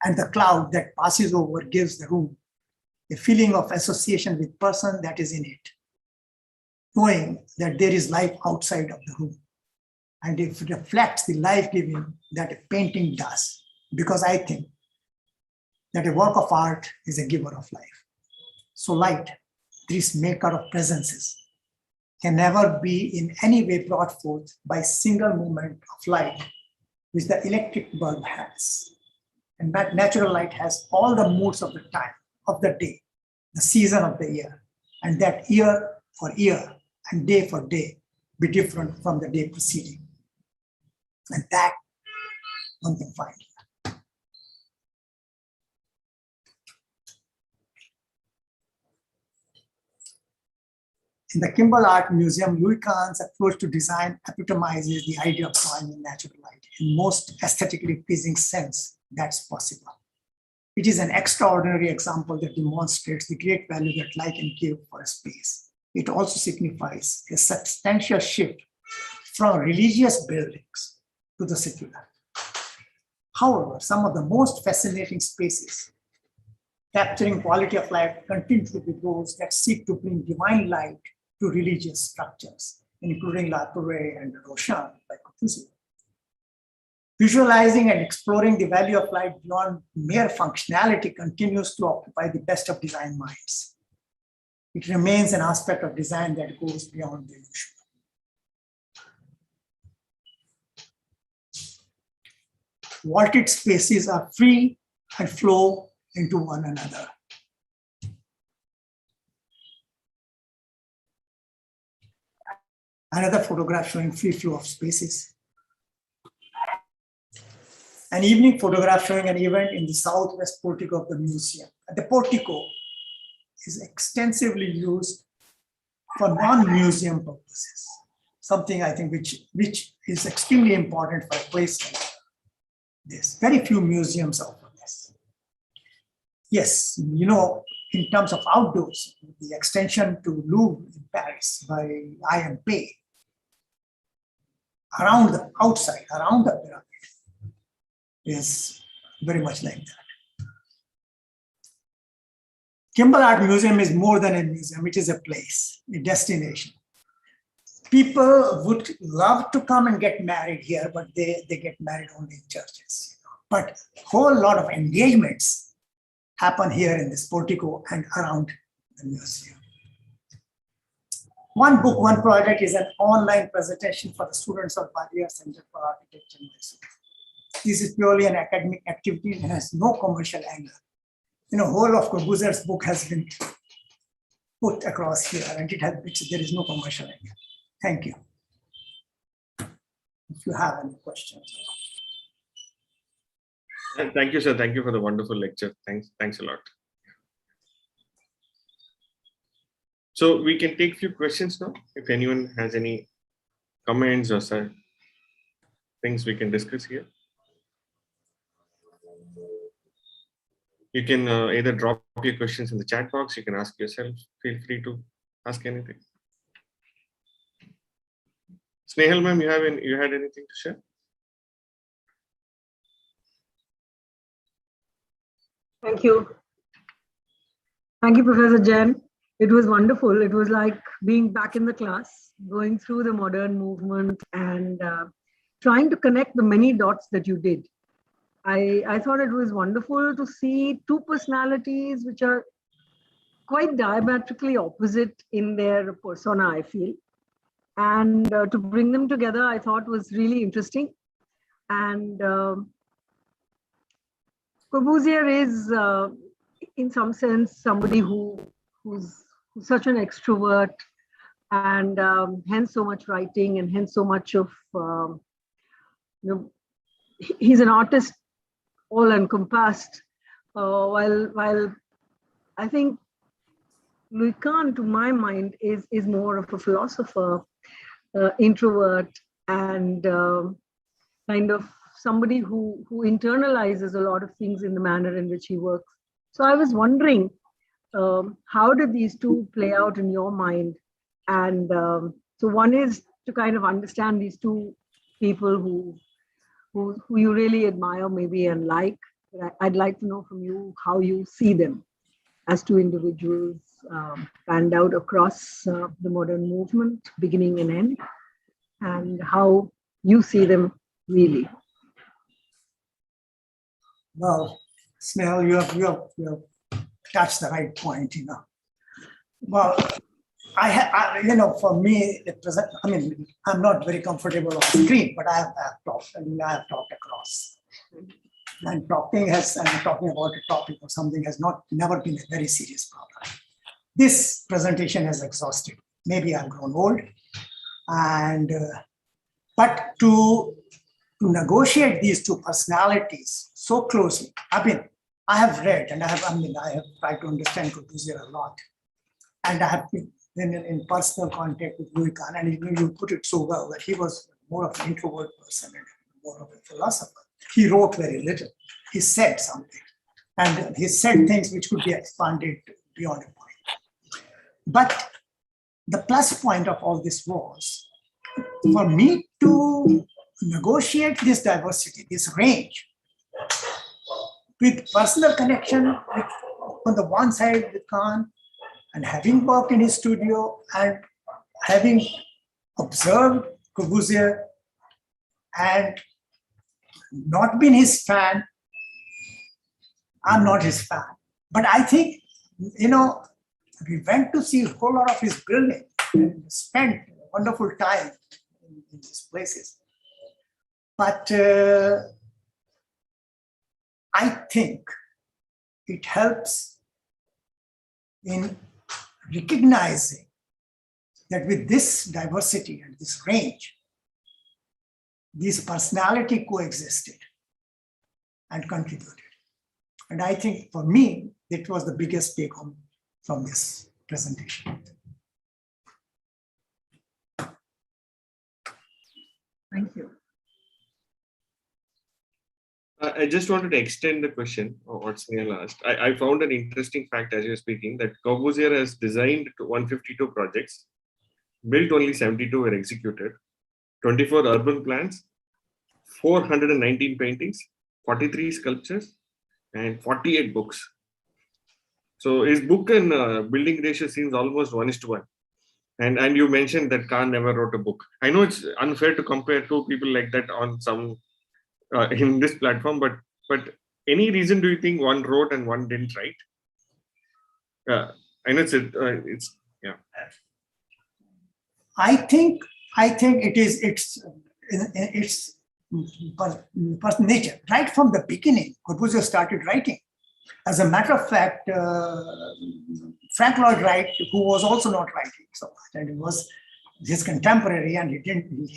and the cloud that passes over gives the room a feeling of association with person that is in it, knowing that there is life outside of the room. And it reflects the life-giving that a painting does, because I think that a work of art is a giver of life. So light, this maker of presences, can never be in any way brought forth by a single moment of light, which the electric bulb has. And that natural light has all the moods of the time, of the day, the season of the year, and that year for year and day for day be different from the day preceding. And that one can find. In the Kimball Art Museum, Louis Kahn's approach to design epitomizes the idea of drawing in natural light in most aesthetically pleasing sense that's possible. It is an extraordinary example that demonstrates the great value that light can give for a space. It also signifies a substantial shift from religious buildings to the secular. However, some of the most fascinating spaces capturing quality of life continue to be those that seek to bring divine light to religious structures, including La Touré and Roshan by Corbusier. Visualizing and exploring the value of light beyond mere functionality continues to occupy the best of design minds. It remains an aspect of design that goes beyond the usual. Vaulted spaces are free and flow into one another. Another photograph showing free flow of spaces. An evening photograph showing an event in the southwest portico of the museum. The portico is extensively used for non-museum purposes, something I think which is extremely important for a place like this. Very few museums offer this. Yes, you know, in terms of outdoors, the extension to Louvre in Paris by IMP, around the outside, around the pyramid, is very much like that. Kimball Art Museum is more than a museum, it is a place, a destination. People would love to come and get married here, but they get married only in churches. But a whole lot of engagements happen here in this portico and around the museum. One book, one project is an online presentation for the students of Barrier Center for Architecture and Design. This is purely an academic activity and has no commercial angle. Whole of Kulbhushan's book has been put across here, and there is no commercial angle. Thank you. If you have any questions. Thank you, sir. Thank you for the wonderful lecture. Thanks a lot. So we can take a few questions now. If anyone has any comments or things we can discuss here. You can either drop your questions in the chat box. You can ask yourself. Feel free to ask anything. Snehal ma'am, you had anything to share? Thank you. Thank you, Professor Jain. It was wonderful. It was like being back in the class, going through the modern movement and trying to connect the many dots that you did. I thought it was wonderful to see two personalities which are quite diametrically opposite in their persona, I feel. And to bring them together, I thought was really interesting. And Corbusier is, in some sense, somebody who's such an extrovert, and hence so much writing, and hence so much of, he's an artist all encompassed. While I think Louis Kahn, to my mind, is more of a philosopher, introvert, and kind of somebody who internalizes a lot of things in the manner in which he works. So I was wondering, how did these two play out in your mind? And so one is to kind of understand these two people who you really admire maybe and like. I'd like to know from you how you see them as two individuals panned out across the modern movement, beginning and end, and how you see them really. Well, Snehal, you have touched the right point, Well, for me, I'm not very comfortable on screen, but I have talked across. And I'm talking about a topic or something has never been a very serious problem. This presentation has exhausted. Maybe I've grown old, and but to negotiate these two personalities so closely. I have read and I have tried to understand Corbusier a lot, and I have been in personal contact with Louis Kahn, and you put it so well that he was more of an introvert person and more of a philosopher. He wrote very little. He said something, and he said things which could be expanded beyond a point. But the plus point of all this was for me to negotiate this diversity, this range, with personal connection on the one side with Kahn, and having worked in his studio and having observed Corbusier and not been his fan. I'm not his fan, but I think, we went to see a whole lot of his building and spent a wonderful time in these places. But I think it helps in recognizing that with this diversity and this range, this personality coexisted and contributed. And I think for me, it was the biggest take home from this presentation. Thank you. I just wanted to extend the question of what Snehal asked. I found an interesting fact as you were speaking that Corbusier has designed 152 projects, built only 72 were executed, 24 urban plans, 419 paintings, 43 sculptures, and 48 books. So his book and building ratio seems almost 1:1. And you mentioned that Kahn never wrote a book. I know it's unfair to compare two people like that on some in this platform, but any reason do you think one wrote and one didn't write? I know it's yeah. I think it's nature. Right from the beginning, Corbusier started writing. As a matter of fact, Frank Lloyd Wright, who was also not writing so much, and it was his contemporary, and he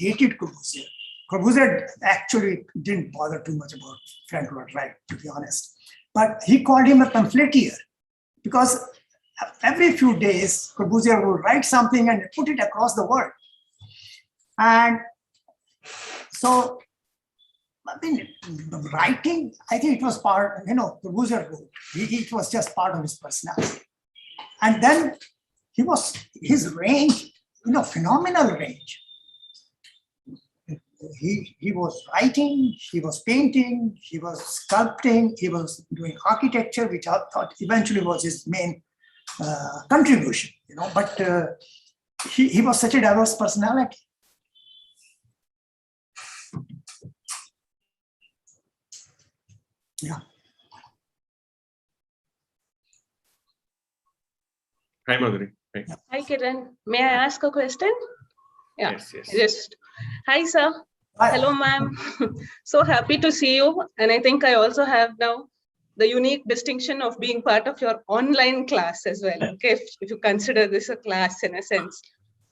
hated Corbusier. Corbusier actually didn't bother too much about Frank Lloyd Wright, to be honest. But he called him a pamphleteer because every few days, Corbusier would write something and put it across the world. And so, I mean, writing, I think it was part, Corbusier wrote. It was just part of his personality. And then his range, phenomenal range. He was writing, he was painting, he was sculpting, he was doing architecture, which I thought eventually was his main contribution, but he was such a diverse personality. Yeah. Hi, Madhuri. Hi. Hi, Kiran. May I ask a question? Yeah. Yes. Hi, sir. Hi. Hello, ma'am. So happy to see you. And I think I also have now the unique distinction of being part of your online class as well. Okay, if you consider this a class in a sense.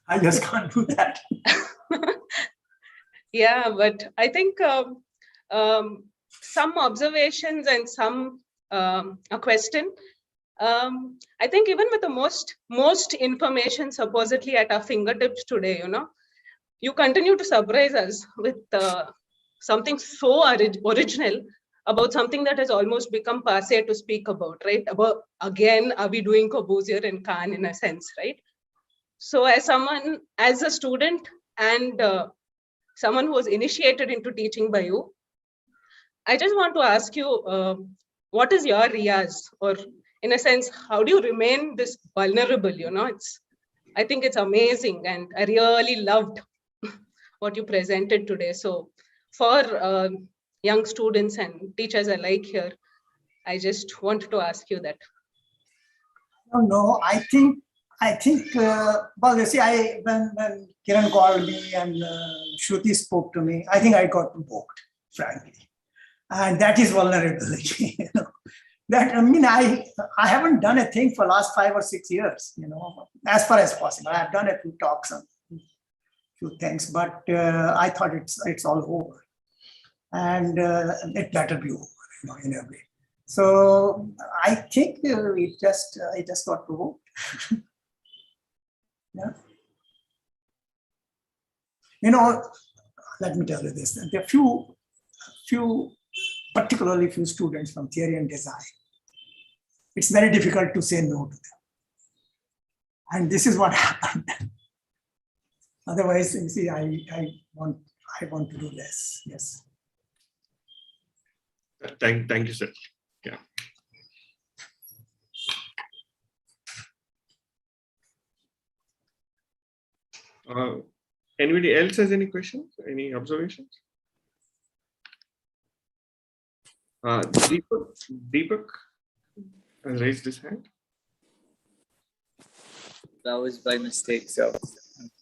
I just can't do that. Yeah, but I think some observations and some a question. I think even with the most information supposedly at our fingertips today, you continue to surprise us with something so original about something that has almost become passé to speak about, right? About, again, are we doing Corbusier and Kahn in a sense, right? So as a student and someone who was initiated into teaching by you, I just want to ask you, what is your riyaz? Or in a sense, how do you remain this vulnerable? I think it's amazing, and I really loved what you presented today. So for young students and teachers alike here, I just wanted to ask you that. No, I think, well, you see, when Kiran called me and Shruti spoke to me, I think I got provoked, frankly. And that is vulnerability, That, I haven't done a thing for last 5 or 6 years, as far as possible. I've done a few talks on few things, but I thought it's all over, and it better be over, in a way. So I think I just got provoked. Yeah. Let me tell you this: there are particularly few students from theory and design. It's very difficult to say no to them, and this is what happened. Otherwise, you see, I want to do less. Yes. Thank you, sir. Yeah. Anybody else has any questions? Any observations? Deepak has raised his hand. That was by mistake, so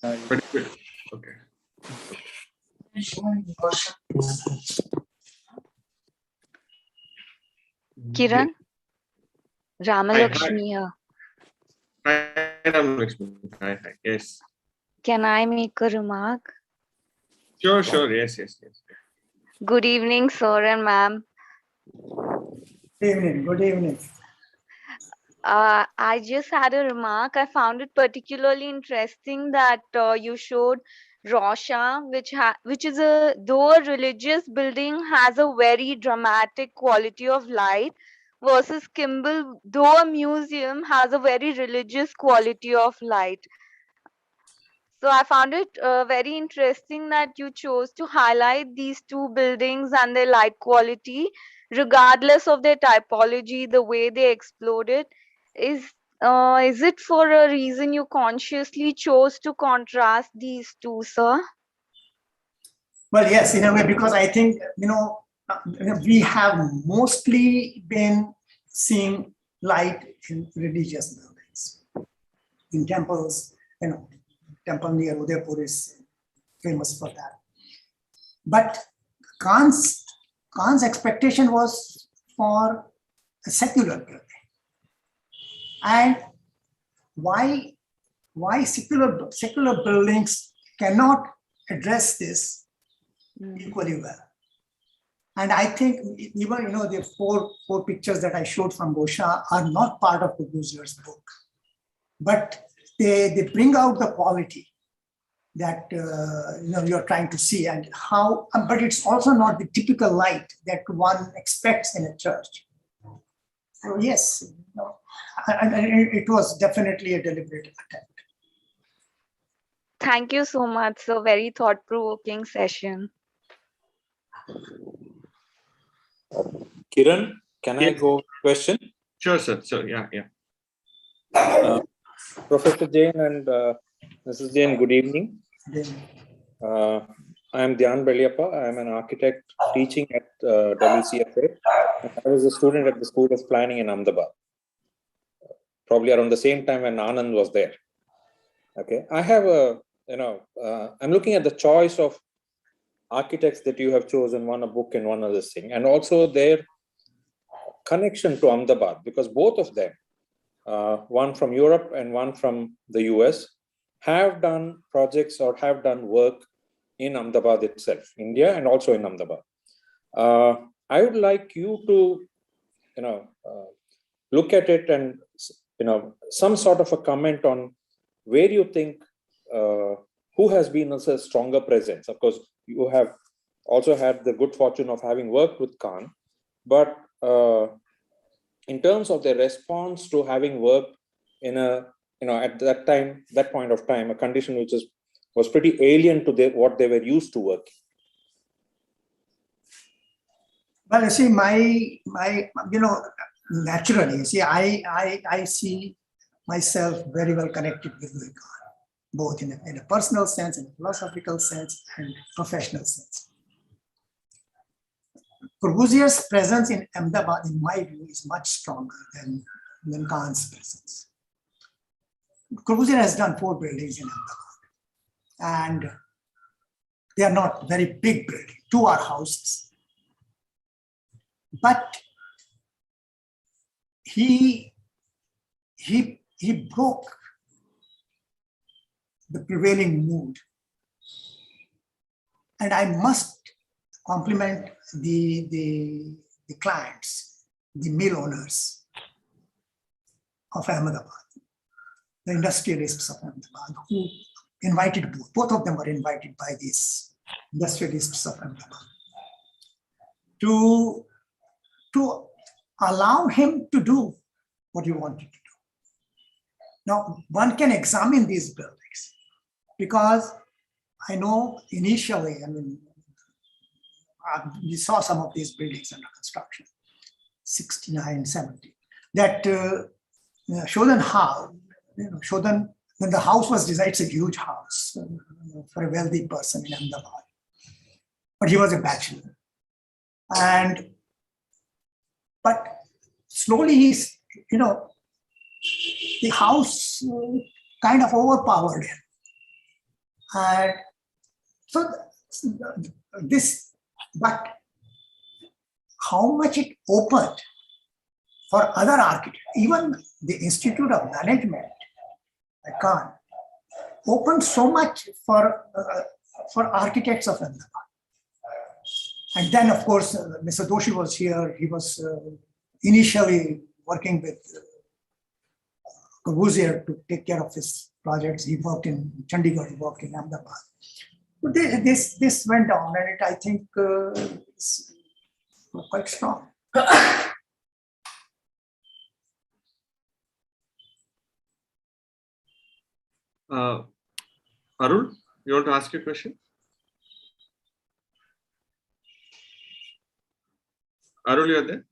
I'm sorry. Okay. Kiran, Ramalakshmi here. Hi, Ramalakshmi. Hi. Yes. Can I make a remark? Sure. Yes. Good evening, sir and ma'am. Good evening. I just had a remark. I found it particularly interesting that you showed Rosha, which is though a religious building, has a very dramatic quality of light, versus Kimball, though a museum, has a very religious quality of light. So I found it very interesting that you chose to highlight these two buildings and their light quality, regardless of their typology, the way they exploded. Is it for a reason you consciously chose to contrast these two, sir? Well, yes, in a way, because I think, we have mostly been seeing light in religious buildings, in temples, temple near Udaipur is famous for that. But Khan's expectation was for a secular building. And why secular buildings cannot address this equally well? And I think even the four pictures that I showed from Gosha are not part of the Kulbhushan's book, but they bring out the quality that you're trying to see, and how. But it's also not the typical light that one expects in a church. So yes, and it was definitely a deliberate attempt. Thank you so much. So very thought-provoking session. Kiran, can I Yes. go question? Sure, sir. So yeah. Professor Jain and Mrs. Jain, good evening. I am Dhyan Beliappa. I am an architect teaching at WCFA. I was a student at the School of Planning in Ahmedabad, probably around the same time when Anand was there. Okay, I have I'm looking at the choice of architects that you have chosen, one a book and one other thing, and also their connection to Ahmedabad, because both of them, one from Europe and one from the US, have done projects or have done work in Ahmedabad itself, India, and also in Ahmedabad. I would like you to, look at it and, some sort of a comment on where you think, who has been a stronger presence. Of course, you have also had the good fortune of having worked with Khan, but in terms of their response to having worked in a, at that point of time, a condition which was pretty alien to what they were used to working. Well, you see, naturally, see, I see myself very well connected with Louis Kahn, both in a personal sense, in a philosophical sense, and professional sense. Corbusier's presence in Ahmedabad, in my view, is much stronger than Kahn's presence. Corbusier has done 4 buildings in Ahmedabad, and they are not very big buildings. 2 are houses. But he broke the prevailing mood. And I must compliment the clients, the mill owners of Ahmedabad, the industrialists of Ahmedabad, who invited both of them were invited by these industrialists of Ahmedabad to allow him to do what he wanted to do. Now, one can examine these buildings because I know initially, we saw some of these buildings under construction, 69, 70, that Shodhan Hall, Shodhan, when the house was designed, it's a huge house for a wealthy person in Ahmedabad, but he was a bachelor. But slowly he's, the house kind of overpowered him. And so but how much it opened for other architects, even the Institute of Management, I can't, opened so much for architects of Ahmedabad. And then, of course, Mr. Doshi was here. He was initially working with Corbusier to take care of his projects. He worked in Chandigarh, he worked in Ahmedabad. But this went on, and I think it's quite strong. Arul, you want to ask a question? Arul, you are there?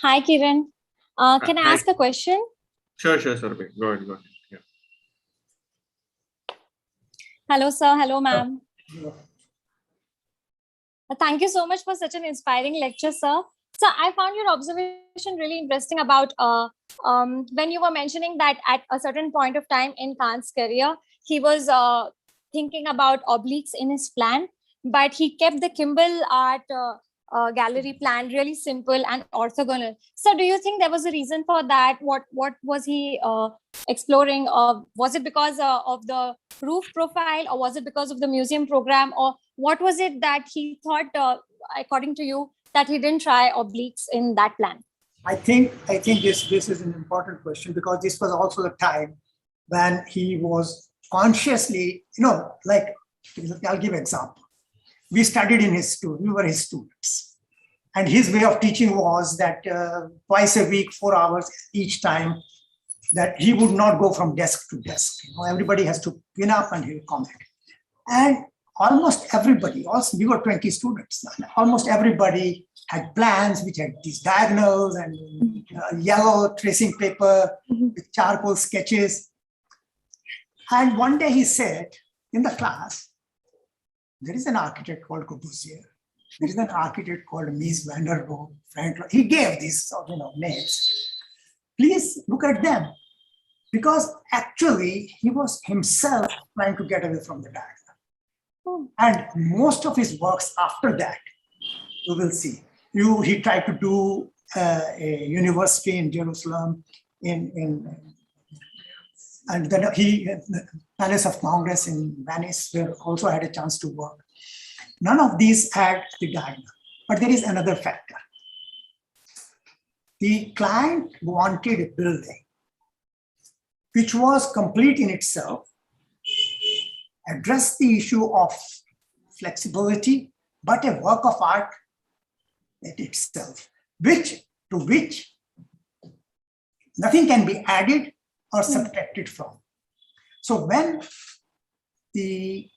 Hi, Kiran. Can I ask a question? Sure, Sarabhi. Go ahead. Yeah. Hello, sir. Hello, ma'am. Thank you so much for such an inspiring lecture, sir. So I found your observation really interesting about when you were mentioning that at a certain point of time in Khan's career, he was thinking about obliques in his plan, but he kept the Kimball art gallery plan really simple and orthogonal. So do you think there was a reason for that? What was he exploring? Was it because of the roof profile, or was it because of the museum program, or what was it that he thought, according to you, that he didn't try obliques in that plan? I think this is an important question, because this was also the time when he was consciously, like, I'll give an example. We studied in his school, we were his students. And his way of teaching was that twice a week, 4 hours each time, that he would not go from desk to desk. Everybody has to pin up and he'll comment. And almost everybody, also we were 20 students, and almost everybody had plans which had these diagonals and yellow tracing paper with charcoal sketches. And one day he said in the class, there is an architect called Corbusier. There is an architect called Mies van der Rohe, Frank. He gave these names. Please look at them. Because actually he was himself trying to get away from the diagram. And most of his works after that, you will see. He tried to do a university in Jerusalem, and then the Palace of Congress in Venice, where also had a chance to work. None of these had the diagram. But there is another factor. The client wanted a building which was complete in itself, addressed the issue of flexibility, but a work of art in itself, to which nothing can be added or subtracted from. So when the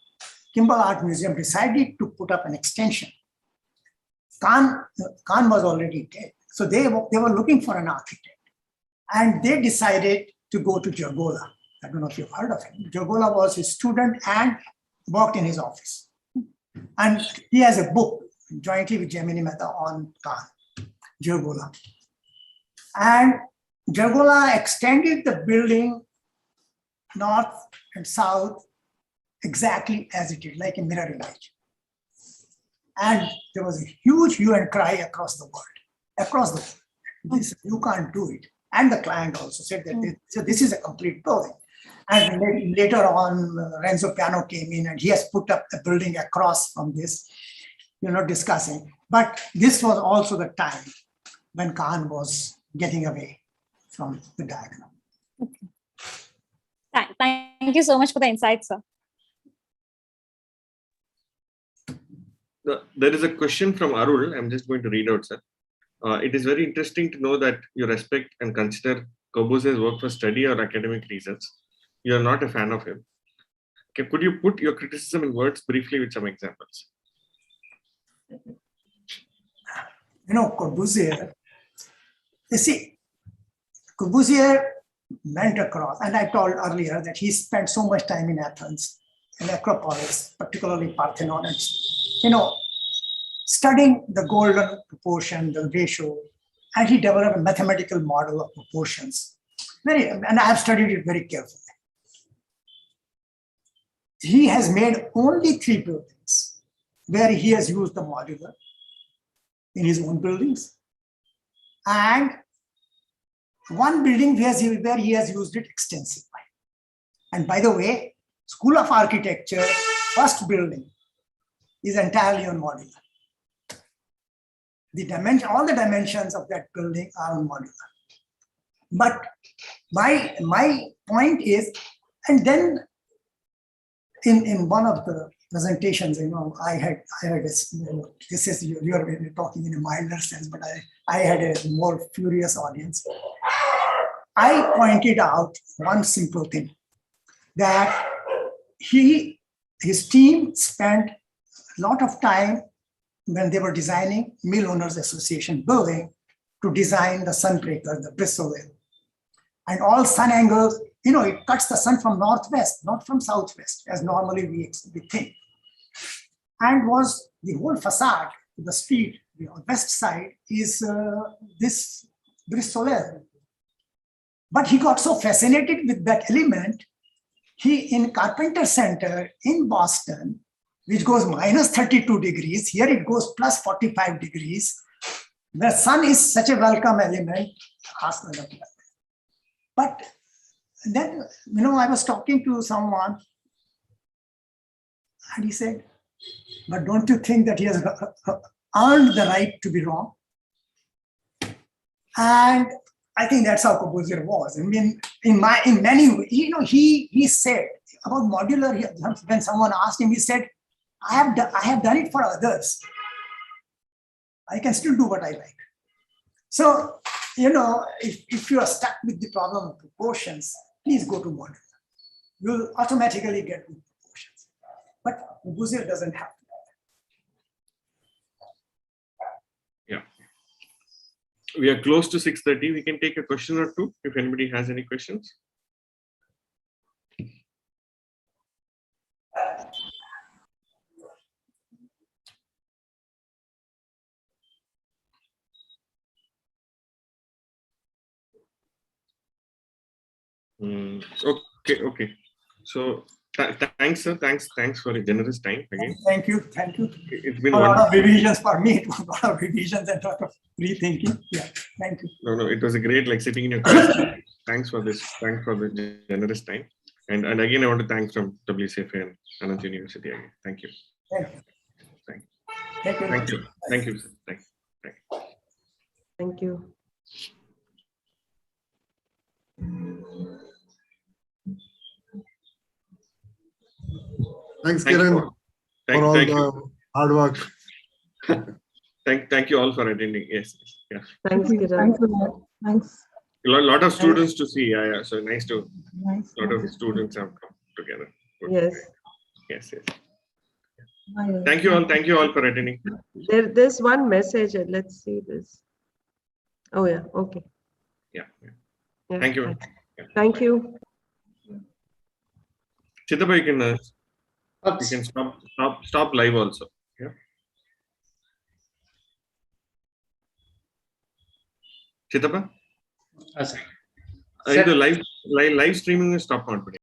Kimball Art Museum decided to put up an extension, Khan was already dead. So they were looking for an architect, and they decided to go to Gergola. I don't know if you've heard of him. Gergola was his student and worked in his office. And he has a book jointly with Gemini Mehta on Khan, Gergola. And Gergola extended the building north and south exactly as it did, like a mirror image. And there was a huge hue and cry across the world. This, you can't do it. And the client also said that this is a complete building. And later on, Renzo Piano came in and he has put up a building across from this, discussing. But this was also the time when Khan was getting away from the diagram. Okay. Thank you so much for the insight, sir. There is a question from Arul. I'm just going to read out, sir. It is very interesting to know that you respect and consider Corbusier's work for study or academic reasons. You are not a fan of him. Okay, could you put your criticism in words briefly with some examples? Corbusier, you see, Corbusier went across, and I told earlier that he spent so much time in Athens, in Acropolis, particularly Parthenon, and studying the golden proportion, the ratio, and he developed a mathematical model of proportions. And I have studied it very carefully. He has made only 3 buildings where he has used the modular in his own buildings, and 1 building where he has used it extensively. And by the way, School of Architecture, first building is entirely on modular. All the dimensions of that building are on modular. But my point is, and then in one of the presentations, I had this is you're talking in a milder sense, but I had a more furious audience. I pointed out one simple thing, that his team spent a lot of time when they were designing Mill Owners Association building to design the sunbreaker, the bristle wheel. And all sun angles, it cuts the sun from northwest, not from southwest, as normally we think. And was the whole facade, the street, west side is this Brise Soleil. But he got so fascinated with that element, he in Carpenter Center in Boston, which goes minus 32 degrees, here it goes plus 45 degrees. The sun is such a welcome element. But then, I was talking to someone and he said, but don't you think that he has earned the right to be wrong? And I think that's how Corbusier was. I mean, in many ways, he said about modular, when someone asked him, he said, I have done it for others. I can still do what I like. So, if you are stuck with the problem of proportions, please go to modular. You'll automatically get good proportions. But Corbusier doesn't have to. Yeah. We are close to 6:30. We can take a question or two if anybody has any questions. Okay. So thanks, sir. Thanks for a generous time again. Thank you. It's been a lot of revisions for me. It was a lot of revisions and a lot of rethinking. Yeah, thank you. No, it was a great sitting in your class. Thanks for this. Thanks for the generous time. And again, I want to thank from WCFA and Anand University again. Thank you. Thank you. Thank you. Thank you, sir. Thank you. Thanks, Kiran, for all the hard work. Thank you all for attending. Yes. Thanks, Kiran. Thanks a lot. Thanks. A lot of students to see. Yeah. So nice to. A lot of students have come together. Good. Yes. Thank you all for attending. There's one message. Let's see this. Oh yeah. Okay. Yeah. Thank you. Thank you. Chitapa, you can stop live also. Yeah. Chitapa? Yes, sir. Live streaming is stop on today.